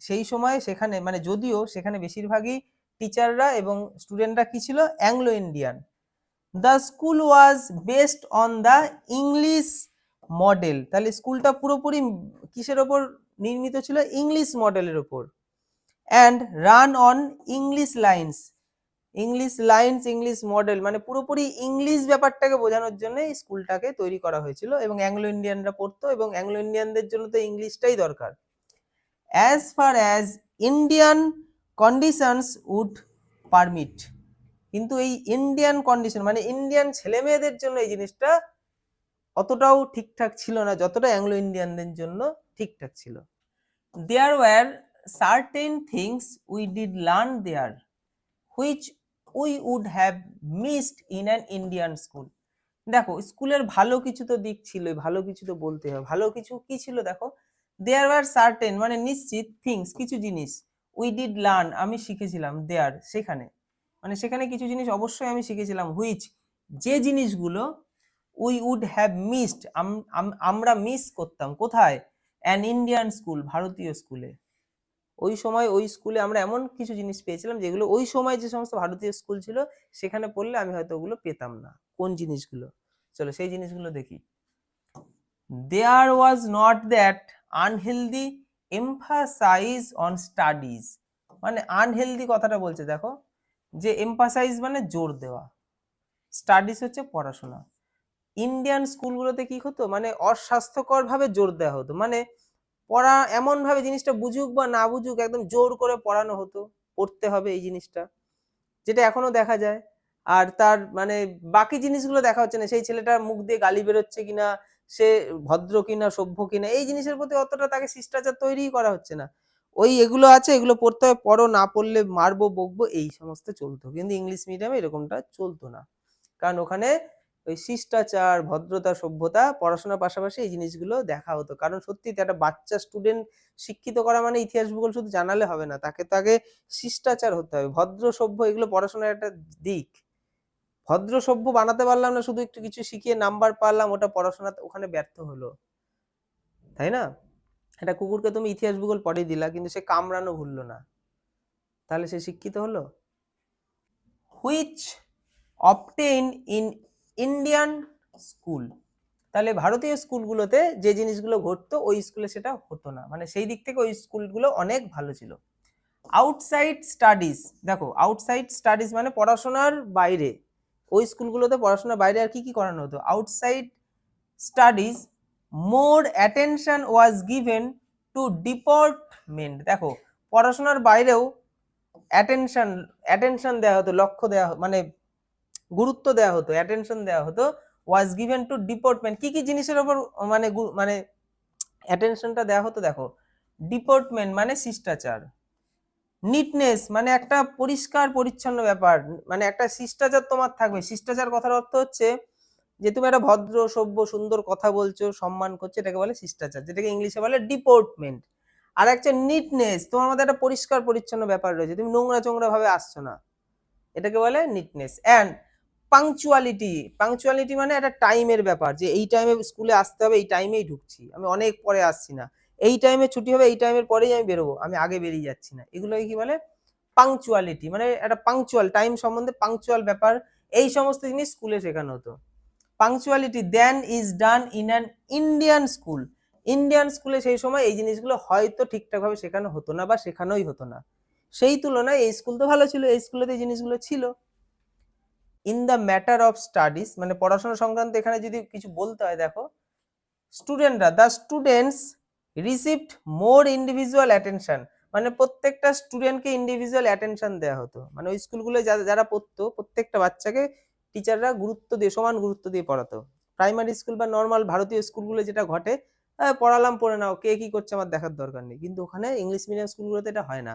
সেই সময় সেখানে মানে যদিও সেখানে বেশিরভাগই টিচাররা এবং স্টুডেন্টরা কি ছিল, Anglo Indian. The school was based on the English model, তাহলে স্কুলটা পুরোপুরি কিসের ওপর নির্মিত ছিল, ইংলিশ মডেলের ওপর। And run on English lines, English model মানে পুরোপুরি ইংলিশ ব্যাপারটাকে বোঝানোর জন্য স্কুলটাকে তৈরি করা হয়েছিল এবং অ্যাংলো ইন্ডিয়ানরা পড়তো এবং অ্যাংলো ইন্ডিয়ানদের জন্য তো ইংলিশটাই দরকার। As far as Indian conditions would permit, কিন্তু এই ইন্ডিয়ান কন্ডিশন মানে ইন্ডিয়ান ছেলে মেয়েদের জন্য এই জিনিসটা অতটাও ঠিকঠাক ছিল না যতটা অ্যাংলো ইন্ডিয়ানদের জন্য ঠিকঠাক ছিল। There were certain things we did learn there which we would have missed in an Indian school. দেখো স্কুলের ভালো কিছু তো দিক ছিল, ভালো কিছু তো বলতে হবে, ভালো কিছু কি ছিল দেখো, দেয়ার ওয়ার সার্টেন মানে নিশ্চিত, থিংস কিছু জিনিস, উই ডিড লার্ন আমি শিখেছিলাম, দেয়ার সেখানে মানে সেখানে কিছু জিনিস অবশ্যই আমি শিখেছিলাম, হুইচ যে জিনিসগুলো, উই উড হ্যাভ মিসড আমরা মিস করতাম, কোথায়, অ্যান ইন্ডিয়ান স্কুল ভারতীয় স্কুলে। ওই সময় ওই স্কুলে আমরা এমন কিছু জিনিস পেয়েছিলাম যেগুলো ওই সময় যে সমস্ত ভারতীয় স্কুল ছিল সেখানে পড়লে আমি হয়তো ওগুলো পেতাম না। কোন জিনিসগুলো, চলো সেই জিনিসগুলো দেখি। There was not that unhealthy emphasise on studies, মানে আনহেলদি কথাটা বলছে দেখো, যে এমফাসাইজ মানে জোর দেওয়া, স্টাডিজ হচ্ছে পড়াশোনা। ইন্ডিয়ান স্কুলগুলোতে কি হতো মানে অস্বাস্থ্যকর ভাবে জোর দেওয়া হতো, মানে পড়া এমন ভাবে জিনিসটা বুঝুক বা না বুঝুক একদম জোর করে পড়ানো হতো, পড়তে হবে এই জিনিসটা, যেটা এখনো দেখা যায়। আর তার মানে বাকি জিনিসগুলো দেখা হচ্ছে না, সেই ছেলেটার মুখ দিয়ে গালি বেরোচ্ছে কিনা, সে ভদ্র কিনা সভ্য কিনা, এই জিনিসের প্রতি অতটা তাকে শিষ্টাচার তৈরি করা হচ্ছে না। ওই এগুলো আছে, এগুলো পড়তে হবে, পড়ো, না পড়লে মারবো বকবো এই সমস্ত চলতো। কিন্তু ইংলিশ মিডিয়ামে এরকমটা চলতো না, কারণ ওখানে ওই শিষ্টাচার, ভদ্রতা, সভ্যতা, পড়াশোনার পাশাপাশি এই জিনিসগুলো দেখা হতো। কারণ সত্যি একটা বাচ্চা স্টুডেন্ট শিক্ষিত করা মানে ইতিহাস ভূগোল শুধু জানালে হবে না, তাকে শিষ্টাচার হতে হবে, ভদ্র সভ্য, এগুলো পড়াশোনার একটা দিক। ভদ্র সভ্য বানাতে পারলাম না, শুধু একটু কিছু শিখিয়ে নাম্বার পারলাম, ওটা পড়াশোনা ওখানে ব্যর্থ হলো, তাই না? একটা কুকুরকে তুমি ইতিহাস ভূগোল পড়িয়ে দিলা কিন্তু সে কামড়ানো ভুললো না, তাহলে সে শিক্ষিত হলো? Which obtain in Indian school, তাহলে ভারতীয় স্কুলগুলোতে যে জিনিসগুলো ঘটতো ওই স্কুলে সেটা হতো না, মানে সেই দিক থেকে ওই স্কুলগুলো অনেক ভালো ছিল। আউটসাইড স্টাডিজ, দেখো আউটসাইড স্টাডিজ মানে পড়াশোনার বাইরে, ওই স্কুলগুলোতে পড়াশোনার বাইরে আর কি কি করানো হতো, outside studies more attention was given to department, দেখো পড়াশোনার বাইরেও অ্যাটেনশন দেওয়া হতো, লক্ষ্য দেওয়া মানে গুরুত্ব দেওয়া হতো, অ্যাটেনশন দেওয়া হতো, ওয়াজ গিভেন টু ডিপার্টমেন্ট, কি কি জিনিসের উপর মানে মানে অ্যাটেনশনটা দেওয়া হতো, দেখো ডিপার্টমেন্ট মানে শিষ্টাচার, নিটনেস মানে একটা পরিষ্কার পরিচ্ছন্ন ব্যাপার, মানে একটা শিষ্টাচার তোমার থাকবে। শিষ্টাচার কথার অর্থ হচ্ছে যে তুমি একটা ভদ্র সভ্য সুন্দর কথা বলছো, সম্মান করছো, এটাকে বলে শিষ্টাচার, যেটাকে ইংলিশে বলে ডিপোর্টমেন্ট। আর একটা নিটনেস, তোমার মধ্যে একটা পরিষ্কার পরিচ্ছন্ন ব্যাপার রয়েছে, তুমি নোংরা চোংরা ভাবে আসছো না, এটাকে বলে নিটনেস। অ্যান্ড পাংচুয়ালিটি, পাংচুয়ালিটি মানে একটা টাইমের ব্যাপার, যে এই টাইমে স্কুলে আসতে হবে, এই টাইমেই ঢুকছি, আমি অনেক পরে আসছি না, এই টাইমে ছুটি হবে, এই টাইমের পরেই আমি বেরোবো, আমি আগে বেরিয়ে যাচ্ছি না, এগুলোকে কি বলে পাংচুয়ালিটি। মানে একটা পাংচুয়াল টাইম সম্বন্ধে পাংচুয়াল ব্যাপার, এই সমস্ত জিনিস স্কুলে শেখানো হতো। Punctuality than is done in an Indian school, Indian স্কুলে সেই সময় এই জিনিসগুলো হয়তো ঠিকঠাক ভাবে শেখানো হতো না বা শেখানোই হতো না, সেই তুলনায় এই স্কুল তো ভালো ছিল, এই স্কুলেতে এই জিনিসগুলো ছিল। In the matter of studies, মানে পড়াশোনা সংক্রান্ত এখানে যদি কিছু বলতে হয়, দেখো the students received more individual attention, মানে প্রত্যেকটা স্টুডেন্টকে ইন্ডিভিজুয়াল অ্যাটেনশন দেওয়া হতো, মানে ওই স্কুলগুলো যারা পড়তো প্রত্যেকটা বাচ্চাকে টিচাররা গুরুত্ব দিয়ে, সমান গুরুত্ব দিয়ে পড়াতো। প্রাইমারি স্কুল বা নর্মাল ভারতীয় স্কুলগুলো যেটা ঘটে, পড়ালাম পড়ে নাও, কে কি করছে আমার দেখার দরকার নেই, কিন্তু ওখানে ইংলিশ মিডিয়াম স্কুলগুলোতে এটা হয় না।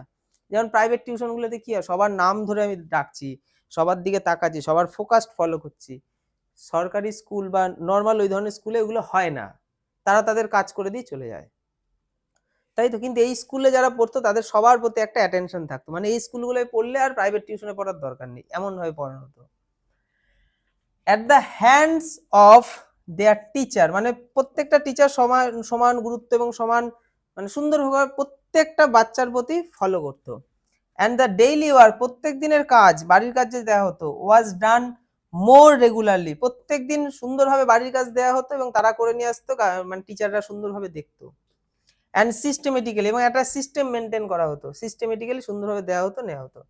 যেমন প্রাইভেট টিউশনগুলোতে কি হয়, সবার নাম ধরে আমি ডাকছি, সবার দিকে তাকাচ্ছি, সবার ফোকাসড ফলো করছি। সরকারি স্কুল বা নর্মাল ওই ধরনের স্কুলে ওগুলো হয় না, তারা তাদের কাজ করে দিয়ে চলে যায়, তাই তো। কিন্তু এই স্কুলে যারা পড়তো তাদের সবার প্রতি একটা অ্যাটেনশন থাকতো, মানে এই স্কুলগুলোয় পড়লে আর প্রাইভেট টিউশনে পড়ার দরকার নেই, এমন ভাবে পড়ানো হতো। At the hands of their teacher, মানে প্রত্যেকটা টিচার সমান সমান গুরুত্ব এবং সমান মানে সুন্দরভাবে প্রত্যেকটা বাচ্চার প্রতি ফলো করতো। অ্যান্ড দ্য ডেইলি ওয়ার্ক, প্রত্যেক দিনের কাজ, বাড়ির কাজ যে দেওয়া হতো, ওয়াজ ডান মোর রেগুলারলি, প্রত্যেক দিন সুন্দরভাবে বাড়ির কাজ দেওয়া হতো এবং তারা করে নিয়ে আসতো, মানে টিচাররা সুন্দরভাবে দেখতো। অ্যান্ড সিস্টেমেটিক্যালি, এবং একটা সিস্টেম মেনটেন করা হতো, সিস্টেমেটিক্যালি সুন্দরভাবে দেওয়া হতো, নেওয়া হতো।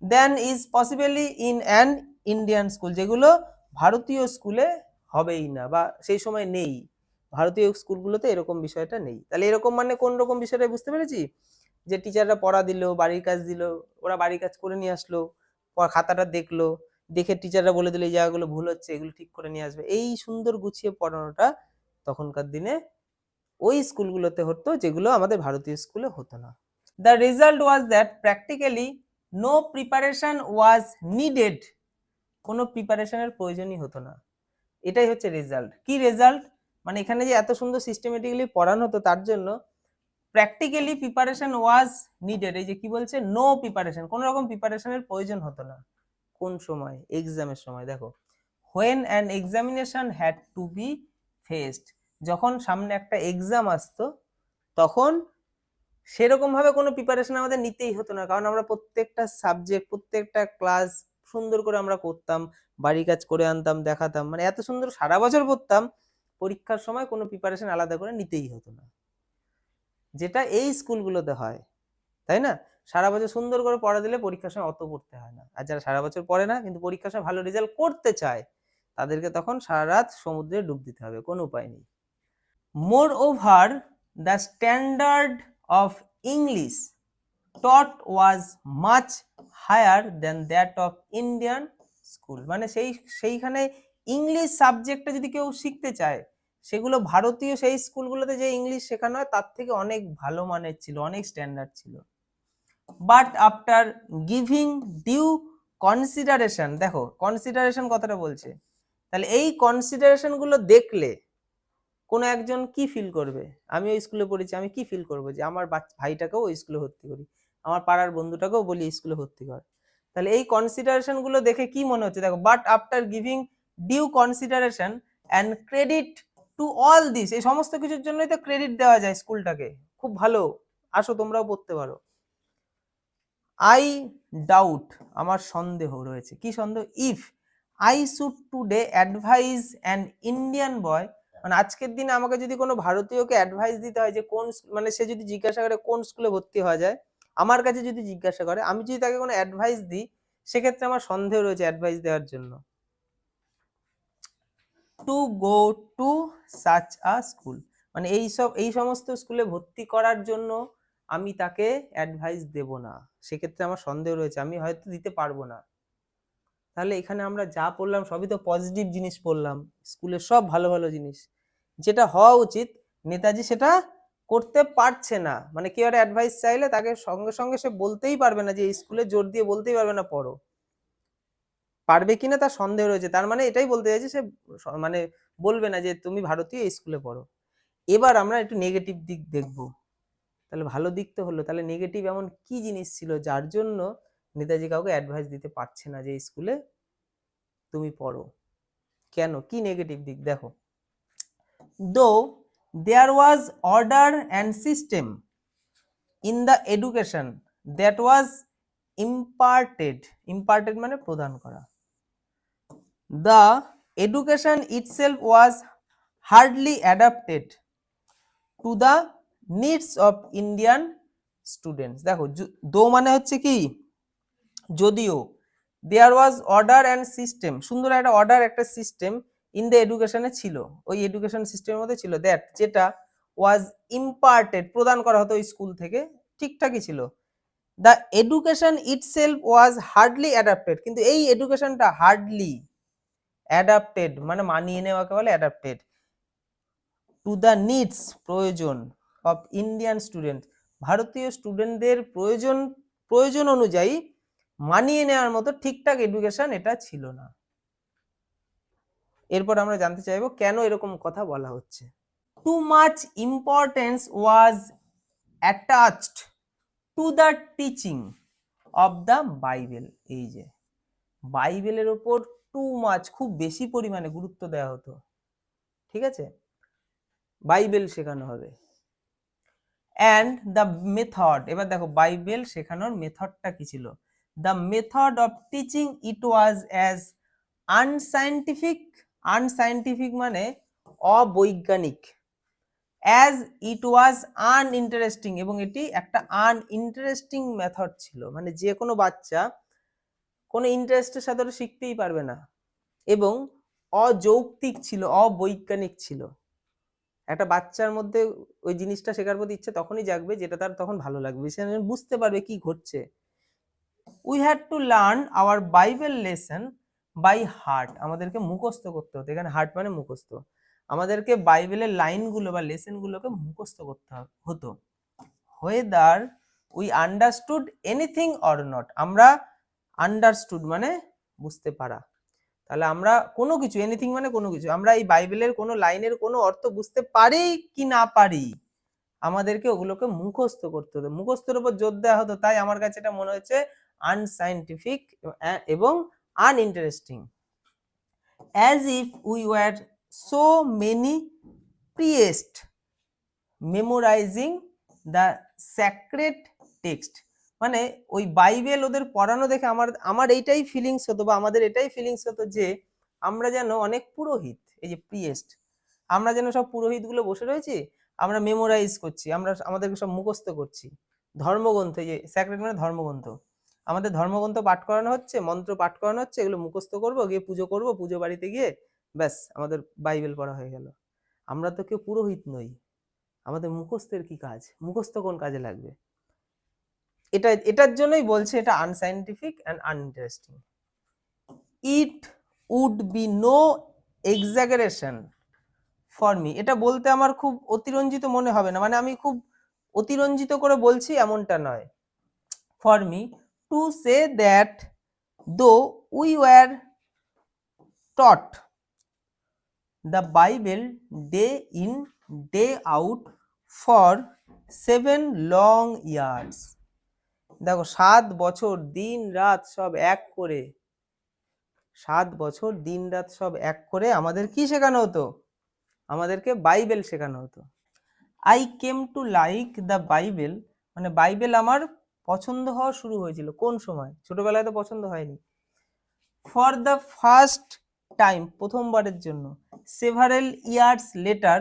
Then is possibly in an Indian school, যেগুলো ভারতীয় স্কুলে হবেই না বা সেই সময় নেই, ভারতীয় স্কুলগুলোতে এরকম বিষয়টা নেই। তাহলে এরকম মানে কোন রকম বিষয়টা বুঝতে পেরেছি, যে টিচাররা পড়া দিল, বাড়ির কাজ দিল, ওরা বাড়ির কাজ করে নিয়ে আসলো, খাতাটা দেখলো, দেখে টিচাররা বলে দিল এই জায়গাগুলো ভুল হচ্ছে, এগুলো ঠিক করে নিয়ে আসবে, এই সুন্দর গুছিয়ে পড়ানোটা তখনকার দিনে ওই স্কুলগুলোতে হতো, যেগুলো আমাদের ভারতীয় স্কুলে হতো না। The result was that practically no preparation was needed, কোনো প্রিপারেশনের প্রয়োজনই হতো না, এটাই হচ্ছে রেজাল্ট। কি রেজাল্ট, মানে এখানে যে এত সুন্দর সিস্টেমেটিক্যালি পড়ানো হতো তার জন্য প্র্যাকটিক্যালি প্রিপারেশন ওয়াজ নিডেড, এই যে কি বলছে, নো প্রিপারেশন, কোনো রকম প্রিপারেশনের প্রয়োজন হতো না। কোন সময়, এক্সামের সময়। দেখো when an examination had to be faced, যখন সামনে একটা এক্সাম আসতো তখন সেরকম ভাবে কোনো প্রিপারেশন আমাদের নিতেই হতো না, কারণ আমরা প্রত্যেকটা সাবজেক্ট প্রত্যেকটা ক্লাস সুন্দর করে আমরা করতাম, বাড়ি কাজ করে আনতাম, দেখাতাম, মানে এত সুন্দর সারা বছর পড়তাম, পরীক্ষার সময় কোনো প্রিপারেশন আলাদা করে নিতেই হতো না, যেটা এই স্কুলগুলোতে হয়, তাই না। সারা বছর সুন্দর করে পড়া দিলে পরীক্ষার সময় অত পড়তে হয় না। আর যারা সারা বছর পড়ে না কিন্তু পরীক্ষার সময় ভালো রেজাল্ট করতে চায়, তাদেরকে তখন সারা রাত সমুদ্রে ডুব দিতে হবে, কোনো উপায় নেই। মোর over the standard of English taught was much higher than that of Indian school, মানে সেইখানে ইংলিশ সাবজেক্টটা যদি কেউ শিখতে চায়, সেগুলো ভারতীয় সেই স্কুলগুলোতে যে ইংলিশ শেখানো হয় তার থেকে অনেক ভালো মানের ছিল, অনেক স্ট্যান্ডার্ড ছিল। But after giving due consideration, দেখো কনসিডারেশন কথাটা বলছে, তাহলে এই কনসিডারেশন গুলো দেখলে কোনো একজন কি ফিল করবে, আমি ওই স্কুলে পড়েছি, আমি কি ফিল করবো যে আমার ভাইটাকেও ওই স্কুলে ভর্তি করি, আমার পাড়ার বন্ধুটাকেও বলি স্কুলে ভর্তি কর। তাহলে এই কনসিডারেশন গুলো দেখে কি মনে হচ্ছে, দেখো but after giving due consideration and credit to all this, এই সমস্ত কিছুর জন্যই তো ক্রেডিট দেওয়া যায় স্কুলটাকে, খুব ভালো, আসো তোমরাও পড়তে পারো। আই ডাউট, আমার সন্দেহ রয়েছে, কি সন্দেহ, if I should today advice an Indian boy, মানে আজকের দিনে আমাকে যদি কোনো ভারতীয়কে অ্যাডভাইস দিতে হয় যে কোন মানে সে যদি জিজ্ঞাসা করে কোন স্কুলে ভর্তি হওয়া যায়, আমার কাছে যদি জিজ্ঞাসা করে, আমি যদি তাকে কোনো অ্যাডভাইস দিই, সেক্ষেত্রে আমার সন্দেহ রয়েছে অ্যাডভাইস দেওয়ার জন্য। To go to such a school, মানে এই সমস্ত স্কুলে ভর্তি করার জন্য আমি তাকে অ্যাডভাইস দেব না, সেক্ষেত্রে আমার সন্দেহ রয়েছে, আমি হয়তো দিতে পারবো না। তাহলে এখানে আমরা যা পড়লাম সবই তো পজিটিভ জিনিস পড়লাম, স্কুলের সব ভালো ভালো জিনিস, যেটা হওয়া উচিত নেতাজি সেটা করতে পারছে না, মানে কেউ একটা অ্যাডভাইস চাইলে তাকে সঙ্গে সঙ্গে সে বলতেই পারবে না, যে স্কুলে জোর দিয়ে বলতেই পারবে না পড়ো, পারবে কিনা তার সন্দেহ রয়েছে। তার মানে এটাই বলতে চাইছে সে মানে বলবে না যে তুমি ভারতীয় এই স্কুলে পড়ো। এবার আমরা একটু নেগেটিভ দিক দেখব। তাহলে ভালো দিক তো হলো, তাহলে নেগেটিভ এমন কি জিনিস ছিল যার জন্য নেতাজি কাউকে অ্যাডভাইস দিতে পারছে না যে এই স্কুলে তুমি পড়ো? কেন? কি নেগেটিভ দিক দেখো। Though there was order and system in the education that was imparted মানে প্রদান করা, the education itself was hardly adapted to the needs of Indian students। দেখো দো মানে হচ্ছে কি যদিও, দেয়ার ওয়াজ অর্ডার অ্যান্ড সিস্টেম, সুন্দর একটা অর্ডার একটা সিস্টেম ইন দ্য এডুকেশনে ছিল, ওই এডুকেশন সিস্টেমের মধ্যে ছিল, দ্যাট যেটা ওয়াজ ইম্পার্টেড প্রদান করা হতো ওই স্কুল থেকে, ঠিকঠাকই ছিল। The education itself was hardly adapted, কিন্তু এই এডুকেশনটা হার্ডলি অ্যাডাপ্টেড মানে মানিয়ে নেওয়াকে বলে অ্যাডাপ্টেড, টু দ্য নিডস প্রয়োজন অফ ইন্ডিয়ান স্টুডেন্ট, ভারতীয় স্টুডেন্টদের প্রয়োজন অনুযায়ী মানিয়ে নেওয়ার মতো ঠিকঠাক এডুকেশন এটা ছিল না। এরপর আমরা জানতে চাইবো কেন এরকম কথা বলা হচ্ছে। Too much importance was attached to the teaching of the Bible, এই যে বাইবেলের ওপর টু মাচ খুব বেশি পরিমাণে গুরুত্ব দেওয়া হতো, ঠিক আছে, বাইবেল শেখানো হবে। অ্যান্ড দ্য মেথড, এবার দেখো বাইবেল শেখানোর মেথডটা কি ছিল, the method of teaching it was as unscientific মানে অবৈজ্ঞানিক, as it was uninteresting, এবং এটি একটা uninteresting মেথড ছিল, মানে যে কোনো বাচ্চা কোনো ইন্টারেস্টের সাথে শিখতেই পারবে না, এবং অযৌক্তিক ছিল, অবৈজ্ঞানিক ছিল। একটা বাচ্চার মধ্যে ওই জিনিসটা শেখার প্রতি ইচ্ছে তখনই জাগবে যেটা তার তখন ভালো লাগবে, সে বুঝতে পারবে কি ঘটছে। We had to learn our Bible lesson by heart, আমাদেরকে মুখস্থ করতে হতো, এখানে হার্ট মানে মুখস্থ, আমাদেরকে বাইবেলের লাইনগুলো বা লেসনগুলোকে মুখস্থ করতে হতো। whether we understood anything or not, আমরা আন্ডারস্টুড মানে বুঝতে পারা, তাহলে আমরা কোনো কিছু, এনিথিং মানে কোনো কিছু, আমরা এই বাইবেলের কোনো লাইনের কোনো অর্থ বুঝতে পারি কি না পারি, আমাদেরকে ওগুলোকে মুখস্থ করতে হতো, মুখস্থের উপর জোর দেওয়া হতো। তাই আমার কাছে এটা মনে হচ্ছে আনসাইন্টিফিক এবং uninteresting. As if we were so many priest memorising the sacred text, মানে ওই বাইবেল ওদের পড়ানো দেখে আমার এইটাই ফিলিংস হতো, বা আমাদের এটাই ফিলিংস হতো যে আমরা যেন অনেক পুরোহিত, এই যে প্রিয়েস্ট, আমরা যেন সব পুরোহিতগুলো বসে রয়েছি, আমরা মেমোরাইজ করছি, আমরা আমাদেরকে সব মুখস্থ করছি, ধর্মগ্রন্থ, এই যে স্যাক্রেড মানে ধর্মগ্রন্থ, আমাদের ধর্মগ্রন্থ পাঠ করানো হচ্ছে, মন্ত্র পাঠ করানো হচ্ছে, এগুলো মুখস্থ করবো, গিয়ে পুজো করবো, পুজো বাড়িতে গিয়ে ব্যাস আমাদের বাইবেল পড়া হয়ে গেল। আমরা তো কেউ পুরোহিত নই, আমাদের মুখস্থের কি কাজ, মুখস্থ কোন কাজে লাগবে? এটার জন্যই বলছে এটা unscientific and uninteresting. It would be no exaggeration for me, এটা বলতে আমার খুব অতিরঞ্জিত মনে হবে না, মানে আমি খুব অতিরঞ্জিত করে বলছি এমনটা নয়, for me to say that though we were taught the Bible day in day out for 7 long years, দেখো 7 বছর দিন রাত সব এক করে, 7 বছর দিন রাত সব এক করে আমাদের কি শেখানো হতো, আমাদেরকে বাইবেল শেখানো হতো। I came to like the Bible, মানে বাইবেল আমার পছন্দ হওয়া শুরু হয়েছিল কোন সময়, ছোটবেলায় তো পছন্দ হয়নি। ফর দ্য ফার্স্ট টাইম, প্রথমবারের জন্য, several years later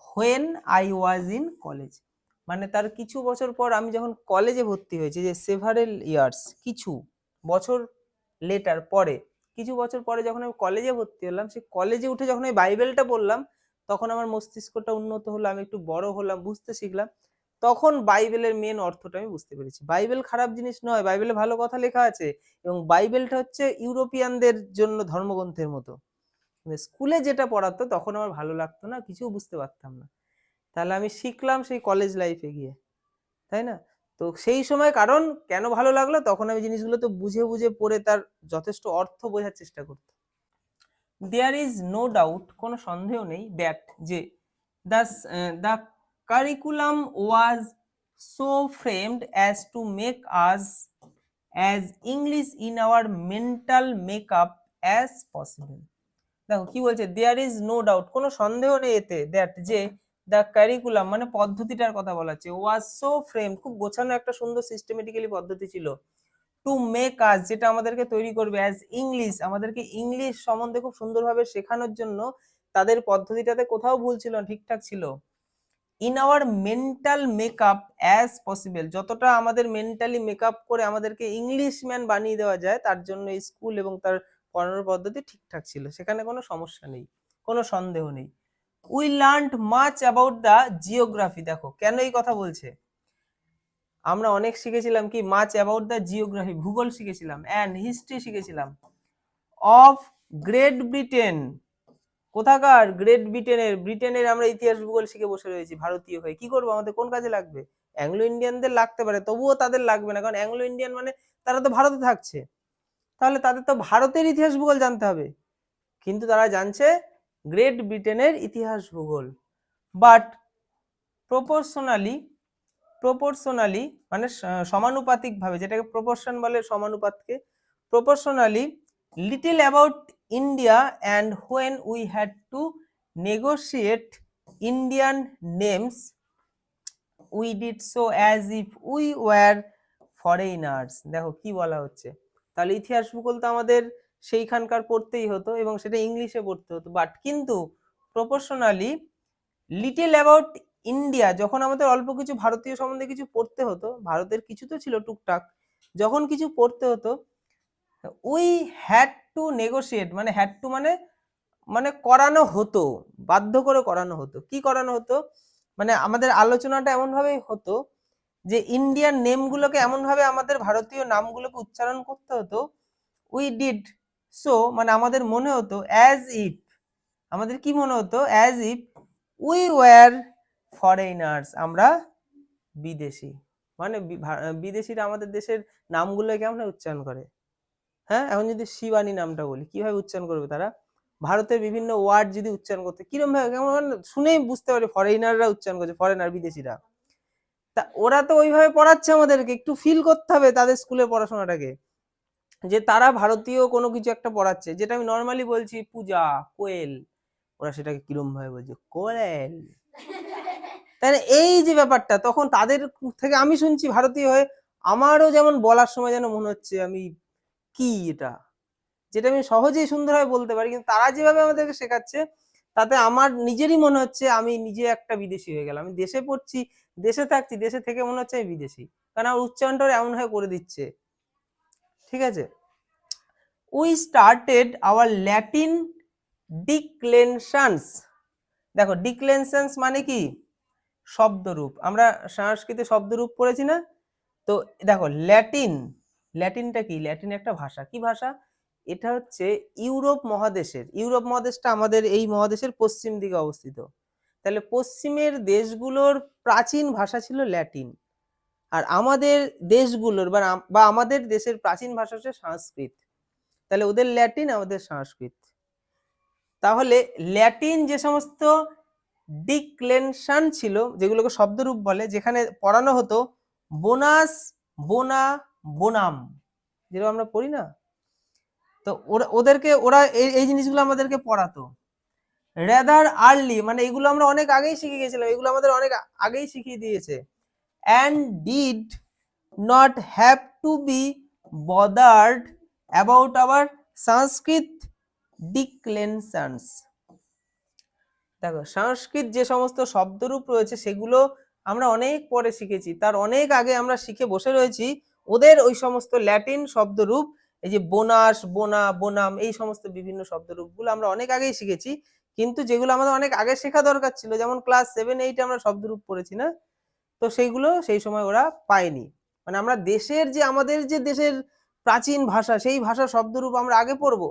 when I was in college, মানে তার কিছু বছর পর আমি যখন কলেজে ভর্তি হয়েছি, যে সেভারেল ইয়ার্স কিছু বছর লেটার পরে, কিছু বছর পরে যখন আমি কলেজে ভর্তি হলাম, সেই কলেজে উঠে যখন আমি বাইবেলটা পড়লাম, তখন আমার মস্তিষ্কটা উন্নত হলো, আমি একটু বড় হলাম, বুঝতে শিখলাম, তখন বাইবেলের মেন অর্থটা আমি বুঝতে পেরেছি। বাইবেল খারাপ জিনিস নয়, বাইবেলে ভালো কথা লেখা আছে, এবং বাইবেলটা হচ্ছে ইউরোপিয়ানদের জন্য ধর্মগ্রন্থের মতো, স্কুলে যেটা পড়াতো তখন আমার ভালো লাগতো না, কিছু বুঝতে পারতাম না, তাহলে আমি শিখলাম সেই কলেজ লাইফে গিয়ে, তাই না? তো তো সেই সময় কারণ কেন ভালো লাগলো, তখন আমি জিনিসগুলো তো বুঝে বুঝে পড়ে তার যথেষ্ট অর্থ বোঝার চেষ্টা করতাম। দেয়ার ইজ নো ডাউট, কোনো সন্দেহ নেই, দ্যাট যে the curriculum was so framed as to make us as English in our mental makeup as possible. দেখো কি বলছে, দেয়ার ইজ নো ডাউট, কোনো সন্দেহ নেই এতে, দ্যাট যে দ্য কারিকুলাম মানে পদ্ধতিটার কথা বলা হচ্ছে, ওয়াজ সো ফ্রেম খুব গোছানো একটা সুন্দর সিস্টেমেটিক্যালি পদ্ধতি ছিল, টু মেক আস যেটা আমাদেরকে তৈরি করবে, অ্যাজ ইংলিশ আমাদেরকে ইংলিশ সম্বন্ধে খুব সুন্দরভাবে শেখানোর জন্য তাদের পদ্ধতিটাতে কোথাও ভুল ছিল না, ঠিকঠাক ছিল। In our mental makeup as possible, যতটা আমাদের মেন্টালি মেকআপ করে আমাদেরকে ইংলিশম্যান বানিয়ে দেওয়া যায় তার জন্য স্কুল এবং তার পড়ানোর পদ্ধতি ঠিকঠাক ছিল, সেখানে কোনো সমস্যা নেই, কোনো সন্দেহ নেই। We learned much about the geography, দেখো কেন এই কথা বলছে, আমরা অনেক শিখেছিলাম কি, মাচ অ্যাবাউট দ্য জিওগ্রাফি ভূগোল শিখেছিলাম, অ্যান্ড হিস্ট্রি শিখেছিলাম, অফ গ্রেট ব্রিটেন, কোথাকার গ্রেট ব্রিটেনের, ব্রিটেনের আমরা ইতিহাস ভূগোল শিখে বসে রয়েছি ভারতীয় হয়ে, কি করবো, আমাদের কোন কাজে লাগবে, অ্যাংলো ইন্ডিয়ানদের লাগতে পারে, তবুও তাদের লাগবে না, কারণ অ্যাংলো ইন্ডিয়ান মানে তারা তো ভারতে থাকছে, তাহলে তাদের তো ভারতের ইতিহাস ভূগোল জানতে হবে, কিন্তু তারা জানছে গ্রেট ব্রিটেনের ইতিহাস ভূগোল। বাট প্রপোর্শনালি মানে সমানুপাতিক ভাবে, যেটাকে প্রপোর্শন বলে সমানুপাতকে, proportionally little about India, and when we had to negotiate Indian names we did so as if we were foreigners. দেখো কি বলা হচ্ছে, তাহলে ইতিহাস ভূগোল তো আমাদের সেইখানকার পড়তেই হতো এবং সেটা ইংলিশে পড়তে হতো, বাট কিন্তু প্রপোর্শনালি লিটল অ্যাবাউট ইন্ডিয়া, যখন আমাদের অল্প কিছু ভারতীয় সম্বন্ধে কিছু পড়তে হতো, ভারতের কিছু তো ছিল টুকটাক, যখন কিছু পড়তে হতো, উই হ্যাড টু নেগোশিয়েট মানে হ্যাড টু মানে মানে করানো হতো, বাধ্য করে করানো হতো, কি করানো হতো, মানে আমাদের আলোচনাটা এমন ভাবে হতো যে ইন্ডিয়ান নেমগুলোকে এমন ভাবে আমাদের ভারতীয় নামগুলোকে উচ্চারণ করতে হতো, উই ডিড সো মানে আমাদের মনে হতো, অ্যাজ ইফ আমাদের কি মনে হতো, as if we were foreigners আমরা বিদেশি, মানে বিদেশিরা আমাদের দেশের নামগুলো কেমন উচ্চারণ করে, হ্যাঁ এখন যদি শিবানী নামটা বলি কিভাবে উচ্চারণ করবে তারা, ভারতের বিভিন্ন ওয়ার্ড যদি উচ্চারণ করতে কিরকম ভাবে কেমন শুনেই বুঝতে পারে ফরেইনাররা উচ্চারণ করছে, ফরেনার বিদেশিরা, তা ওরা তো ওইভাবে পড়াচ্ছে, আমাদেরকে একটু ফিল করতে হবে তাদের স্কুলের পড়াশোনাটাকে, যে তারা ভারতীয় কোনো কিছু একটা পড়াচ্ছে, যেটা আমি নর্মালি বলছি পূজা কোয়েল, ওরা সেটাকে কিরম ভাবে বলছে কোয়েল, তাই এই যে ব্যাপারটা, তখন তাদের থেকে আমি শুনছি ভারতীয় হয়ে, আমারও যেমন বলার সময় যেন মনে হচ্ছে আমি কি এটা, যেটা আমি সহজেই সুন্দরভাবে বলতে পারি, কিন্তু তারা যেভাবে আমাদেরকে শেখাচ্ছে তাতে আমার নিজেরই মনে হচ্ছে আমি নিজে একটা বিদেশি হয়ে গেলাম, আমি দেশে পড়ছি, দেশে থাকছি, দেশে থেকে মনে হচ্ছে আমি বিদেশি, কারণ আমার উচ্চারণটা এমন ভাবে করে দিচ্ছে, ঠিক আছে। উই স্টার্টেড আওয়ার ল্যাটিন ডিক্লেনশনস, দেখো ডিক্লেনশনস মানে কি, শব্দরূপ, আমরা সংস্কৃতে শব্দরূপ পড়েছি না, তো দেখো ল্যাটিনটা কি, ল্যাটিন একটা ভাষা, কি ভাষা, এটা হচ্ছে ইউরোপ মহাদেশের, ইউরোপ মহাদেশটা আমাদের এই মহাদেশের পশ্চিম দিকে অবস্থিত, তাহলে পশ্চিমের দেশগুলোর প্রাচীন ভাষা ছিল ল্যাটিন, আর আমাদের দেশগুলোর বা আমাদের দেশের প্রাচীন ভাষা হচ্ছে সংস্কৃত, তাহলে ওদের ল্যাটিন আমাদের সংস্কৃত, তাহলে ল্যাটিন যে সমস্ত ডিক্লেনশন ছিল যেগুলোকে শব্দরূপ বলে, যেখানে পড়ানো হতো বোনাস বোনা বোনাম, যেটা আমরা পড়ি না, তো ওদেরকে ওরা এই জিনিসগুলো আমাদেরকে পড়াতো রেদার আর্লি, মানে এগুলো আমরা অনেক আগেই শিখে গেছিলাম, এগুলো আমাদের অনেক আগেই শিখিয়ে দিয়েছে, and did not have to be bothered about our Sanskrit declensions, দেখো সংস্কৃত যে সমস্ত শব্দরূপ রয়েছে সেগুলো আমরা অনেক পরে শিখেছি, তার অনেক আগে আমরা শিখে বসে রয়েছি ওদের ওই সমস্ত ল্যাটিন শব্দরূপ, এই যে বোনাস বোনা বোনাম এই সমস্ত বিভিন্ন শব্দরূপগুলো আমরা অনেক আগেই শিখেছি, কিন্তু যেগুলো আমাদের অনেক আগে শেখা দরকার ছিল, যেমন ক্লাস 7-8 আমরা শব্দরূপ পড়েছি না, তো সেইগুলো সেই সময় ওরা পায়নি, মানে আমরা দেশের যে আমাদের যে দেশের প্রাচীন ভাষা সেই ভাষার শব্দরূপ আমরা আগে পড়বো,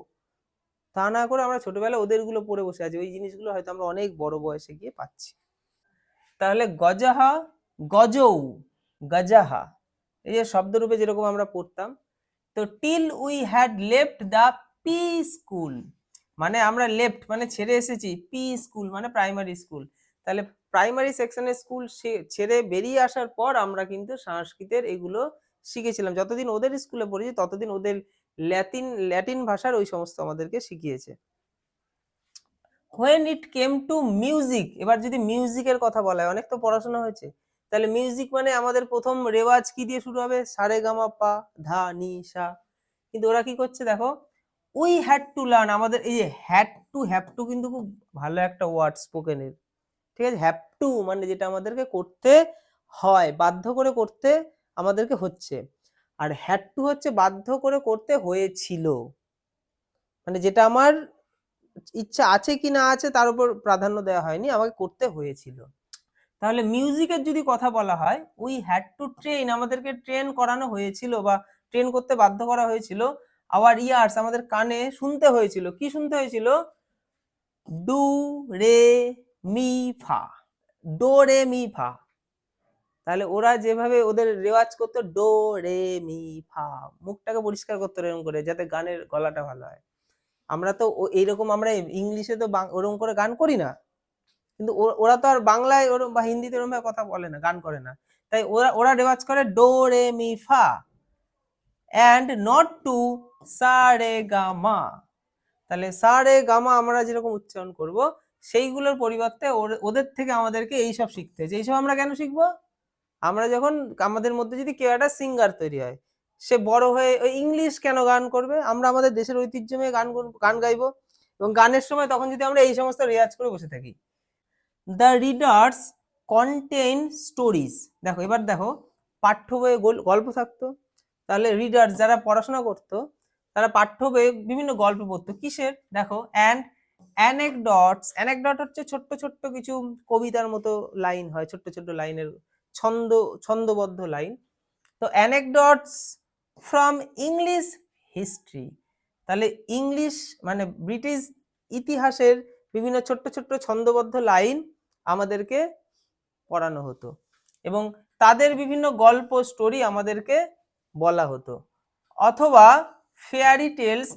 তা না করে আমরা ছোটবেলায় ওদের গুলো পড়ে বসে আছি, ওই জিনিসগুলো হয়তো আমরা অনেক বড় বয়সে গিয়ে পাচ্ছি। তাহলে গজাহা, গজৌ, গজাহা এই যে শব্দরূপে যেরকম আমরা পড়তাম, তো till we had left the P school, মানে আমরা লেফট মানে ছেড়ে এসেছি, পি স্কুল মানে প্রাইমারি স্কুল, তাহলে প্রাইমারি সেকশনের স্কুল ছেড়ে বেরিয়ে আসার পর আমরা কিন্তু সংস্কৃতের এগুলো শিখেছিলাম। যতদিন ওদের স্কুলে পড়েছি ততদিন ওদের ল্যাটিন ভাষার ওই সমস্ত আমাদেরকে শিখিয়েছে। when it came to music, এবার যদি মিউজিকের কথা বলা হয়, অনেক তো পড়াশোনা হয়েছে, তাহলে মিউজিক মানে আমাদের প্রথম রেওয়াজ কি দিয়ে শুরু হবে? সারে গামা পা ধা নি সা। কিন্তু ওরা কি করছে দেখো, উই হ্যাড টু লার্ন, আমাদের এই যে হ্যাভ টু কিন্তু খুব ভালো একটা ওয়ার্ড স্পোকেনের, ঠিক আছে? হ্যাভ টু মানে যেটা আমাদেরকে করতে হয়, বাধ্য করে করতে আমাদেরকে হচ্ছে, আর হ্যাড টু হচ্ছে বাধ্য করে করতে হয়েছিল, মানে যেটা আমার ইচ্ছা আছে কি না আছে তার উপর প্রাধান্য দেওয়া হয়নি, আমাকে করতে হয়েছিল। তাহলে মিউজিকের যদি কথা বলা হয়, উই হ্যাড টু ট্রেন, আমাদেরকে ট্রেন করানো হয়েছিল বা ট্রেন করতে বাধ্য করা হয়েছিল, আওয়ার ইয়ার্স, আমাদের কানে শুনতে হয়েছিল, কি শুনতে হয়েছিল? ডু রে মি ফা, ডো রে মি ফা। তাহলে ওরা যেভাবে ওদের রেওয়াজ করতো ডো রে মি ফা, মুখটাকে পরিষ্কার করতো এরকম করে যাতে গানের গলাটা ভালো হয়। আমরা তো এইরকম আমরা ইংলিশে তো ওরকম করে গান করি না, কিন্তু ওরা তো আর বাংলায় ওরকম বা হিন্দিতে ওরকম ভাবে কথা বলে না, গান করে না, তাই ওরা ওরা রেওয়াজ করে ডো রে মি ফা অ্যান্ড নট টু সা রে গা মা। তাহলে সা রে গা মা আমরা যেরকম উচ্চারণ করব, সেইগুলোর পরিবর্তে ওদের থেকে আমাদেরকে এইসব শিখতে হয়েছে। এইসব আমরা কেন শিখবো? আমরা যখন আমাদের মধ্যে যদি কেউ একটা সিঙ্গার তৈরি হয়, সে বড় হয়ে ওই ইংলিশ কেন গান করবে? আমরা আমাদের দেশের ঐতিহ্যময় গান গাইবো, এবং গানের সময় তখন যদি আমরা এই সমস্ত রেওয়াজ করে বসে থাকি। দ্য রিডার্স কন্টেইন স্টোরিজ, দেখো এবার দেখো পাঠ্য বইয়ে গল্প থাকতো, তাহলে রিডার্স যারা পড়াশোনা করতো তারা পাঠ্য বইয়ে বিভিন্ন গল্প পড়তো, কিসের? দেখো অ্যান্ড অ্যানেকডটস, অ্যানেকডট হচ্ছে ছোট্ট ছোট্ট কিছু কবিতার মতো লাইন হয়, ছোট্ট ছোট্ট লাইনের ছন্দবদ্ধ লাইন, তো অ্যানেকডটস ফ্রম ইংলিশ হিস্ট্রি, তাহলে ইংলিশ মানে ব্রিটিশ ইতিহাসের বিভিন্ন ছোট্ট ছোট্ট ছন্দবদ্ধ লাইন আমাদেরকে পড়ানো হতো, এবং তাদের বিভিন্ন গল্প স্টোরি আমাদেরকে বলা হতো। অথবা fairy tales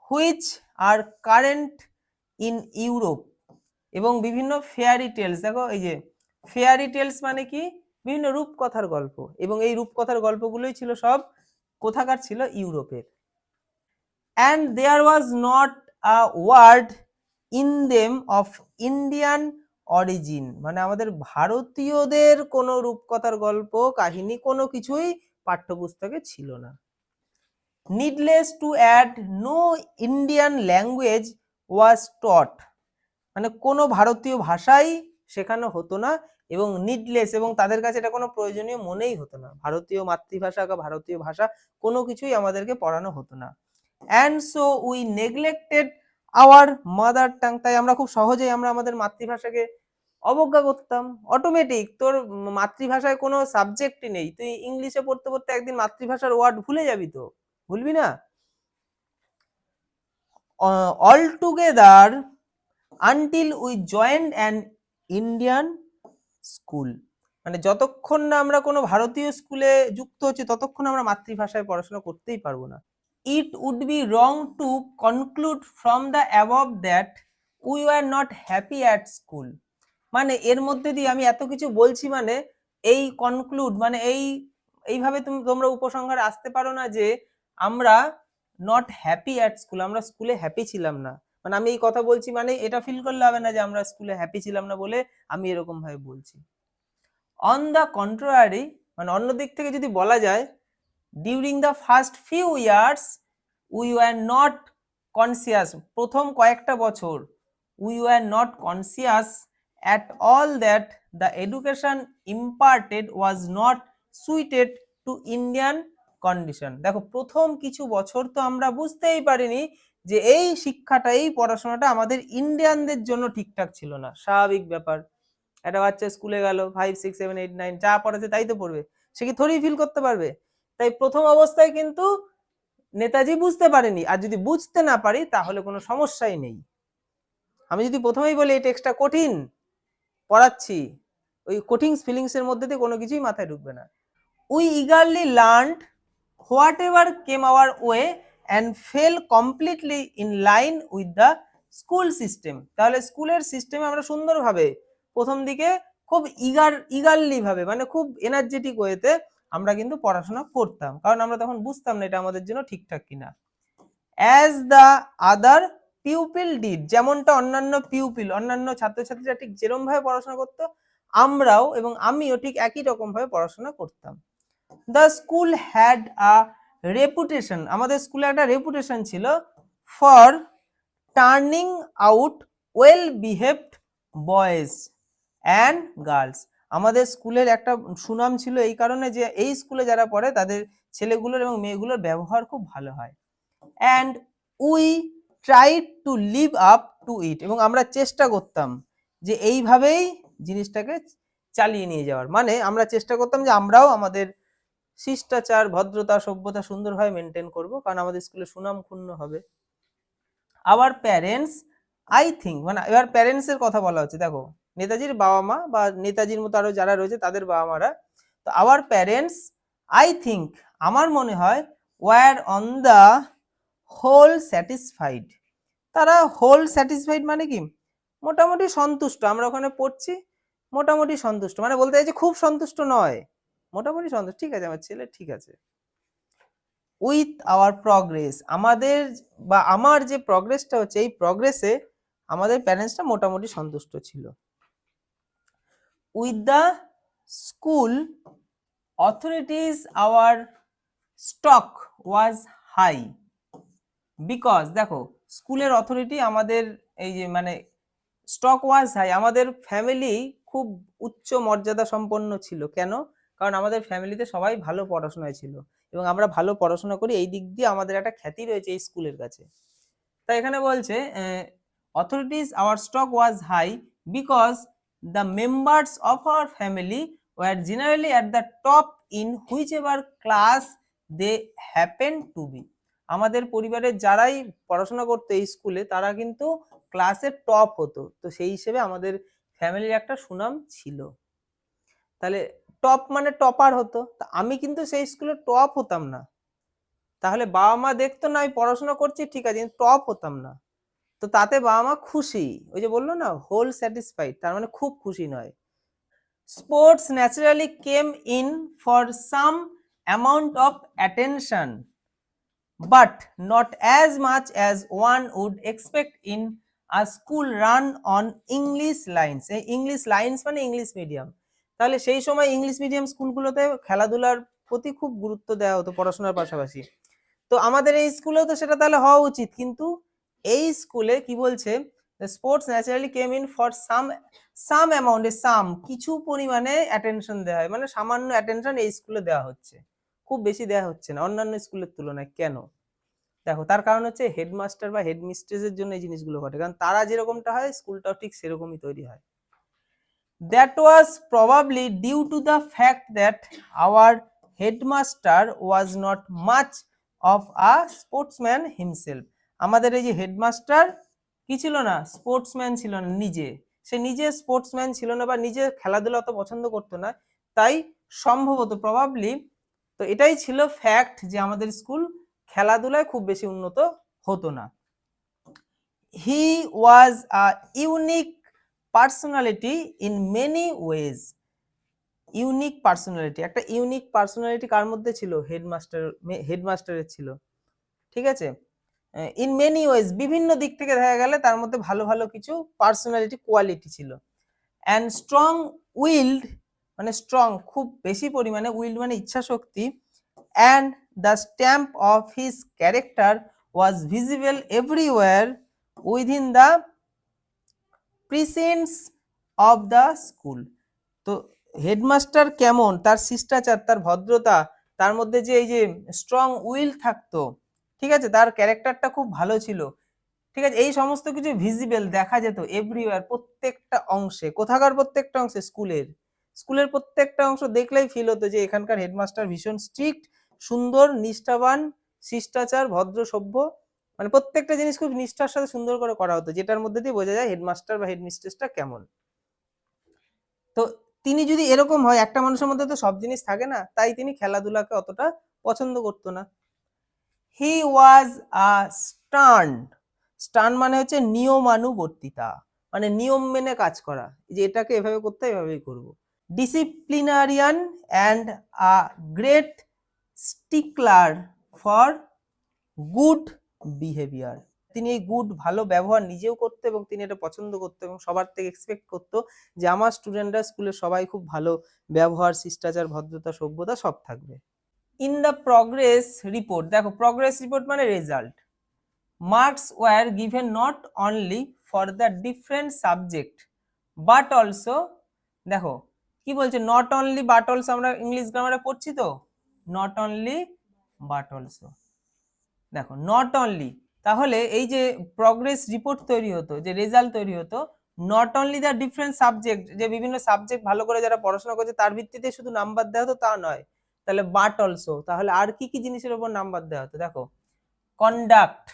which are current in Europe, এবং বিভিন্ন ফেয়ারি টেলস, দেখো এই যে ফেয়ারি টেলস মানে কি? বিভিন্ন রূপকথার গল্প, এবং এই রূপকথার গল্পগুলোই ছিল সব কোথাকার? ছিল ইউরোপের। and there was not a word in them of Indian origin, মানে আমাদের ভারতীয়দের কোনো রূপকথার গল্প কাহিনী কোনো কিছুই পাঠ্যপুস্তকে ছিল না। needless to add, no Indian language was taught, মানে কোনো ভারতীয় ভাষাই শেখানো হতো না, এবং নিডলেস, এবং তাদের কাছে এটা কোনো প্রয়োজনীয় মনেই হতো না, ভারতীয় মাতৃভাষা বা ভারতীয় ভাষা কোনো কিছুই আমাদেরকে পড়ানো হতো না। And so we neglected our mother tongue, তাই আমরা খুব সহজেই আমরা আমাদের মাতৃভাষাকে অবজ্ঞা করতাম। অটোমেটিক তোর মাতৃভাষায় কোনো সাবজেক্টই নেই, তুই ইংলিশে পড়তে পড়তে একদিন মাতৃভাষার ওয়ার্ড ভুলে যাবি, তো ভুলবি না। All together until we joined an Indian school, মানে যতক্ষণ না আমরা কোনো ভারতীয় স্কুলে যুক্ত হচ্ছি ততক্ষণ আমরা মাতৃভাষায় পড়াশোনা করতেই পারবো না। It would be wrong to conclude from the above that we are not happy at school, মানে এর মধ্যে দিয়ে আমি এত কিছু বলছি, মানে এই কনক্লুড মানে এইভাবে তোমরা উপসংহারে আসতে পারো না যে আমরা নট হ্যাপি অ্যাট স্কুল, আমরা স্কুলে হ্যাপি ছিলাম না, মানে আমি এই কথা বলছি মানে এটা ফিল করলে হবে না যে আমরা স্কুলে হ্যাপি ছিলাম না বলে আমি এরকম ভাবে বলছি। অন দ্য কন্ট্রারি, মানে অন্য দিক থেকে যদি বলা যায়, during the first few years we were not conscious, প্রথম কয়েকটা বছর we were not conscious at all that the education imparted was not suited to Indian condition, দেখো প্রথম কিছু বছর তো আমরা বুঝতেই পারিনি যে এই শিক্ষাটা এই পড়াশোনাটা আমাদের ইন্ডিয়ানদের জন্য ঠিকঠাক ছিল না। স্বাভাবিক ব্যাপার, একটা বাচ্চা স্কুলে গেল 5 6 7 8 9 যা পড়াচ্ছে তাই তো পড়বে, সে কি থোড়ি ফিল করতে পারবে? তাই প্রথম অবস্থায় কিন্তু নেতাজি বুঝতে পারেনি, আর যদি বুঝতে না পারি তাহলে কোনো সমস্যাই নেই। আমি যদি প্রথমেই বলি এই টেক্সটটা কঠিন পড়াচ্ছি, ওই কঠিন ফিলিংস এর মধ্যে দিয়ে কোনো কিছুই মাথায় ঢুকবে না। We eagerly learned what ever came hour way and fail completely in line with the school system. তাহলে স্কুলের সিস্টেমে আমরা সুন্দরভাবে প্রথম দিকে খুব ইগারলি ভাবে, মানে খুব এনার্জেটিক ওয়েতে আমরা কিন্তু পড়াশোনা করতাম, কারণ আমরা তখন বুঝতাম না এটা আমাদের জন্য ঠিকঠাক কিনা। As the other pupil did, যেমনটা অন্যান্য পিউপিল, অন্যান্য ছাত্রছাত্রীরা ঠিক যেরকম ভাবে পড়াশোনা করতো, আমরাও এবং আমিও ঠিক একই রকম ভাবে পড়াশোনা করতাম। The school had a reputation, আমাদের স্কুলে একটা রেপুটেশন ছিল for turning out well behaved boys and girls. আমাদের স্কুলের একটা সুনাম ছিল এই কারণে যে এই স্কুলে যারা পড়ে তাদের ছেলেগুলোর এবং মেয়েগুলোর ব্যবহার খুব ভালো হয়। And we tried to live up to it, এবং আমরা চেষ্টা করতাম যে এইভাবেই জিনিসটাকে চালিয়ে নিয়ে যাওয়ার, মানে আমরা চেষ্টা করতাম যে আমরাও আমাদের শিষ্টাচার, ভদ্রতা, সভ্যতা সুন্দরভাবে মেনটেন করব, কারণ আমাদের স্কুলে সুনাম ক্ষুণ্ণ হবে। আওয়ার প্যারেন্টস আই থিঙ্ক, মানে এবার প্যারেন্টস এর কথা বলা হচ্ছে, দেখো নেতাজির বাবা মা বা নেতাজির মতো আরো যারা রয়েছে তাদের বাবা মারা, তো আওয়ার প্যারেন্টস আই থিঙ্ক, আমার মনে হয়, were on the whole satisfied, তারা হোল স্যাটিসফাইড মানে কি, মোটামুটি সন্তুষ্ট, আমরা ওখানে পড়ছি মোটামুটি সন্তুষ্ট, মানে বলতে চাইছি খুব সন্তুষ্ট নয়, মোটামুটি সন্তুষ্ট, ঠিক আছে আমার ছেলে ঠিক আছে। উইথ আওয়ার প্রগ্রেস, আমাদের বা আমার যে প্রগ্রেসটা হচ্ছে এই প্রগ্রেসে আমাদের প্যারেন্টসটা মোটামুটি সন্তুষ্ট ছিল। With the school authorities our stock was high because, দেখো স্কুলের অথরিটি আমাদের এই যে মানে স্টক ওয়াজ হাই, আমাদের ফ্যামিলি খুব উচ্চ মর্যাদা সম্পন্ন ছিল। কেন? কারণ আমাদের ফ্যামিলিতে সবাই ভালো পড়াশোনায় ছিল এবং আমরা ভালো পড়াশোনা করি, এই দিক দিয়ে আমাদের একটা খ্যাতি রয়েছে এই স্কুলের কাছে। তাই এখানে বলছে authorities our stock was high because the members of our family were generally at the top in whichever class they happen to be. আমাদের পরিবারের যারাই পড়াশোনা করতো এই স্কুলে তারা কিন্তু ক্লাসের টপ হতো, তো সেই হিসেবে আমাদের ফ্যামিলির একটা সুনাম ছিল। তাহলে টপ মানে টপার হতো, তা আমি কিন্তু সেই স্কুলে টপ হতাম না, তাহলে বাবা মা দেখতো না আমি পড়াশোনা করছি ঠিক আছে, কিন্তু টপ হতাম না, তো তাতে বাবা মা খুশি, ওই যে বললো না হোল স্যাটিসফাইড, তার মানে খুব খুশি নয়। Sports naturally came in for some amount of attention but not as much as one would expect in a school run on English lines. এই ইংলিশ লাইন্স মানে ইংলিশ মিডিয়াম, তাহলে সেই সময় ইংলিশ মিডিয়াম স্কুলগুলোতে খেলাধুলার প্রতি খুব গুরুত্ব দেওয়া হতো পড়াশোনার পাশাপাশি। তো আমাদের এই স্কুলেও তো সেটা তাহলে হওয়া উচিত, কিন্তু এই স্কুলে কি বলছে, sports naturally came in for some অ্যামাউন্টে, সাম কিছু পরিমাণে অ্যাটেনশন দেওয়া হয়, মানে সামান্য অ্যাটেনশন এই স্কুলে দেওয়া হচ্ছে, খুব বেশি দেওয়া হচ্ছে না অন্যান্য স্কুলের তুলনায়। কেন? দেখো তার কারণ হচ্ছে হেডমাস্টার বা হেডমিস্ট্রেসের জন্য এই জিনিসগুলো ঘটে, কারণ তারা যেরকমটা হয় স্কুলটাও ঠিক সেরকমই তৈরি হয়। That was probably due to the fact that our headmaster was not much of a sportsman himself. আমাদের এই যে হেডমাস্টার কি ছিল না, স্পোর্টসম্যান ছিল না, সে নিজে স্পোর্টসম্যান ছিল না বা নিজে খেলাধুলা অত পছন্দ করতো না, তাই সম্ভবত প্রবাবলি, তো এটাই ছিল ফ্যাক্ট যে আমাদের স্কুল খেলাধুলায় খুব বেশি উন্নত হতো না। He was a unique personality in many ways. Unique personality, একটা ইউনিক পার্সোনালিটি কার মধ্যে ছিল? হেডমাস্টারের ছিল, ঠিক আছে। ইন মেনি ওয়েজ, বিভিন্ন দিক থেকে দেখা গেলে তার মধ্যে ভালো ভালো কিছু পার্সোনালিটি কোয়ালিটি ছিল। অ্যান্ড স্ট্রং উইল্ড, মানে স্ট্রং খুব বেশি পরিমাণে, উইল্ড মানে ইচ্ছা শক্তি, and the stamp of his character was visible everywhere within the precincts of the school. তো হেডমাস্টার কেমন, তার শিষ্টাচার, তার ভদ্রতা, তার মধ্যে যে এই যে স্ট্রং উইল থাকতো, ঠিক আছে, তার ক্যারেক্টারটা খুব ভালো ছিল, ঠিক আছে, এই সমস্ত কিছু ভিজিবল দেখা যেত এভরিওয়্যার, প্রত্যেকটা অংশে। কোথাকার প্রত্যেকটা অংশে? স্কুলের প্রত্যেকটা অংশ দেখলেই ফিল হতো যে এখানকার হেডমাস্টার ভীষণ স্ট্রিক্ট, সুন্দর, নিষ্ঠাবান, শিষ্টাচার, ভদ্র, সভ্য, মানে প্রত্যেকটা জিনিস খুব নিষ্ঠার সাথে সুন্দর করে করা হতো, যেটার মধ্যে দিয়ে বোঝা যায় হেডমাস্টার বা হেডমিস্ট্রেসটা কেমন। তো তিনি যদি এরকম হয়, একটা মানুষের মধ্যে তো সব জিনিস থাকে না, তাই তিনি খেলাধুলাকে অতটা পছন্দ করতো না। He was a stern, stern মানে হচ্ছে নিয়মানুবর্তিতা, মানে নিয়ম মেনে কাজ করা, যে এটাকে এভাবে করতে এভাবেই করব। Disciplinarian and a great stickler for good behaviour. তিনি এই গুড ভালো ব্যবহার নিজেও করতো এবং তিনি এটা পছন্দ করতো এবং সবার থেকে এক্সপেক্ট করতো যে আমার স্টুডেন্টরা স্কুলে সবাই খুব ভালো ব্যবহার, শিষ্টাচার, ভদ্রতা, সভ্যতা সব থাকবে। ইন দ্য প্রগ্রেস রিপোর্ট, দেখো প্রগ্রেস রিপোর্ট মানে result, marks were given not only for the different subject but also, দেখো কি বলছে, নট অনলি বাট অলসো, আমরা ইংলিশ গ্রামারে পড়ছি তো, নট অনলি বাট অলসো, দেখো নট অনলি, তাহলে এই যে প্রগ্রেস রিপোর্ট তৈরি হতো, যে রেজাল্ট তৈরি হতো, not only the different subject, যে বিভিন্ন সাবজেক্ট ভালো করে যারা পড়াশোনা করছে তার ভিত্তিতে শুধু নাম্বার দেওয়া হতো তা নয়, তাহলে বাট অলসো, তাহলে আর কি কি জিনিসের উপর নাম্বার দেওয়া হতো, দেখো কন্ডাক্ট,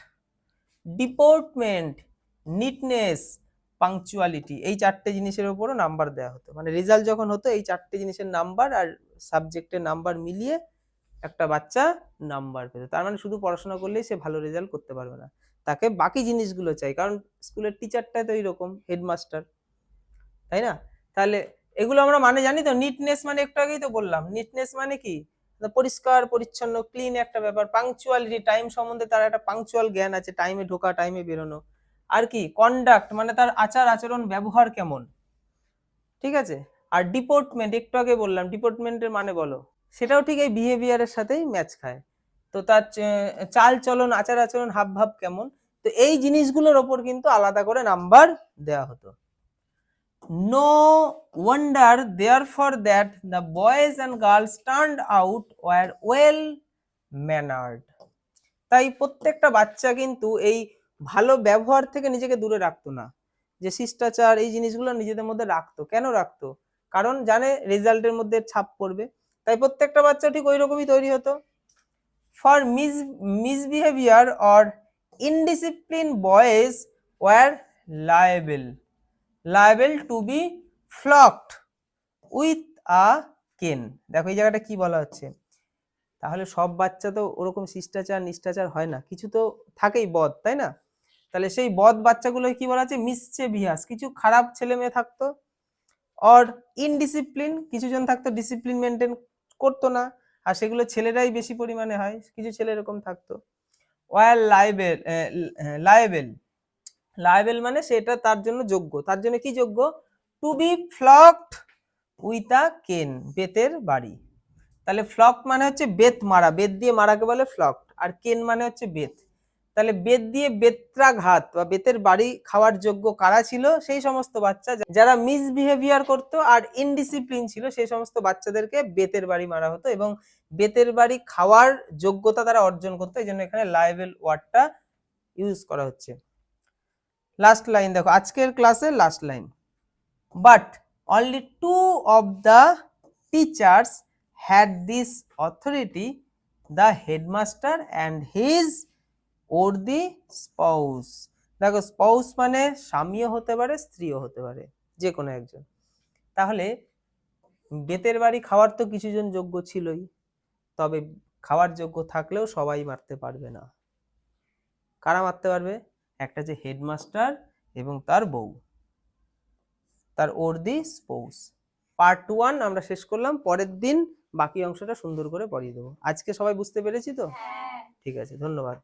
ডিপোর্টমেন্ট, নিটনেস, পাংচুয়ালিটি, এই চারটে জিনিসের উপরও নাম্বার দেওয়া হতো। মানে রেজাল্ট যখন হতো এই চারটে জিনিসের নাম্বার আর সাবজেক্টের নাম্বার মিলিয়ে একটা বাচ্চা নাম্বার পেত। তার মানে শুধু পড়াশোনা করলেই সে ভালো রেজাল্ট করতে পারবে না, তাকে বাকি জিনিসগুলো চাই, কারণ স্কুলের টিচারটা তো এইরকম, হেডমাস্টার, তাই না? তাহলে এগুলো আমরা মানে জানি তো। নিটনেস মানে একটু আগেই তো বললাম, নিটনেস মানে কি, পরিষ্কার পরিচ্ছন্ন, ক্লিন একটা ব্যাপার। পাংচুয়ালিটি, টাইম সম্বন্ধে তার একটা পাংচুয়াল জ্ঞান আছে, টাইমে ঢোকা, টাইমে বেরোনো। আর কি, কন্ডাক্ট মানে তার আচার আচরণ, ব্যবহার কেমন, ঠিক আছে। আর ডিপোর্টমেন্ট, একটু আগে বললাম, ডিপোর্টমেন্টের মানে বলো, সেটাও ঠিক এই বিহেভিয়ারের সাথেই ম্যাচ খায়। তো তার চাল চলন, আচার আচরণ, হাব ভাব কেমন, তো এই জিনিসগুলোর ওপর কিন্তু আলাদা করে নাম্বার দেওয়া হতো। No wonder therefore that the boys and girls turned out were well mannered. তাই প্রত্যেকটা বাচ্চা কিন্তু এই ভালো ব্যবহার থেকে নিজেকে দূরে রাখতো না, যে শিষ্টাচার এই জিনিসগুলো নিজেদের মধ্যে রাখতো। কেন রাখতো? কারণ জানে রেজাল্টের মধ্যে ছাপ পড়বে, তাই প্রত্যেকটা বাচ্চা ঠিক ওই রকমই তৈরি হতো। For misbehavior or indiscipline boys were liable to be flogged with a cane. দেখো এই জায়গাটা কি বলা হচ্ছে, তাহলে সব বাচ্চা তো ওরকম শিষ্টাচার নিষ্টাচার হয় না, কিছু তো থাকেই বদ, তাই না? তাহলে সেই বদ বাচ্চাগুলো কি বলা আছে, মিসচেভিয়াস, কিছু খারাপ ছেলে মেয়ে থাকতো। অর ইনডিসিপ্লিন, কিছু জন থাকতো ডিসিপ্লিন মেনটেন করতো না, আর সেগুলো ছেলেরাই বেশি পরিমাণে হয়, কিছু ছেলে এরকম থাকতো। ওয়ার লায়েবেল, লায়েবেল মানে সেটা তার জন্য যোগ্য, তার জন্য কি যোগ্য, টু বি ফ্লগড উইথ আ কেন, বেতের বাড়ি। তাহলে ফ্লগ মানে হচ্ছে বেত মারা, বেত দিয়ে মারাকে বলে ফ্লগড, আর কেন মানে হচ্ছে বেত। তাহলে বেত দিয়ে বেত্রাঘাত বা বেতের বাড়ি খাওয়ার যোগ্য কারা ছিল, সেই সমস্ত বাচ্চা যারা মিসবিহেভিয়ার করতো আর ইনডিসিপ্লিন ছিল, সেই সমস্ত বাচ্চাদেরকে বেতের বাড়ি মারা হতো এবং বেতের বাড়ি খাওয়ার যোগ্যতা তারা অর্জন করতো, এই জন্য এখানে লায়েবেল ওয়ার্ডটা ইউজ করা হচ্ছে। লাস্ট লাইন দেখো, আজকের ক্লাসের last line, but only 2 of the teachers had this authority, the headmaster and his worthy spouse. দেখো স্পাউস মানে স্বামীও হতে পারে, স্ত্রীও হতে পারে, যে কোনো একজন। তাহলে বেতের বাড়ি খাওয়ার তো কিছুজন যোগ্য ছিলই, তবে খাওয়ার যোগ্য থাকলেও সবাই মারতে পারবে না। কারা মারতে পারবে? একটা যে হেডমাস্টার এবং তার বউ, তার ওর্দি স্পাউস। পার্ট 1 আমরা শেষ করলাম, পরের দিন বাকি অংশটা সুন্দর করে পড়িয়ে দেবো। আজকে সবাই বুঝতে পেরেছি তো? ঠিক আছে, ধন্যবাদ।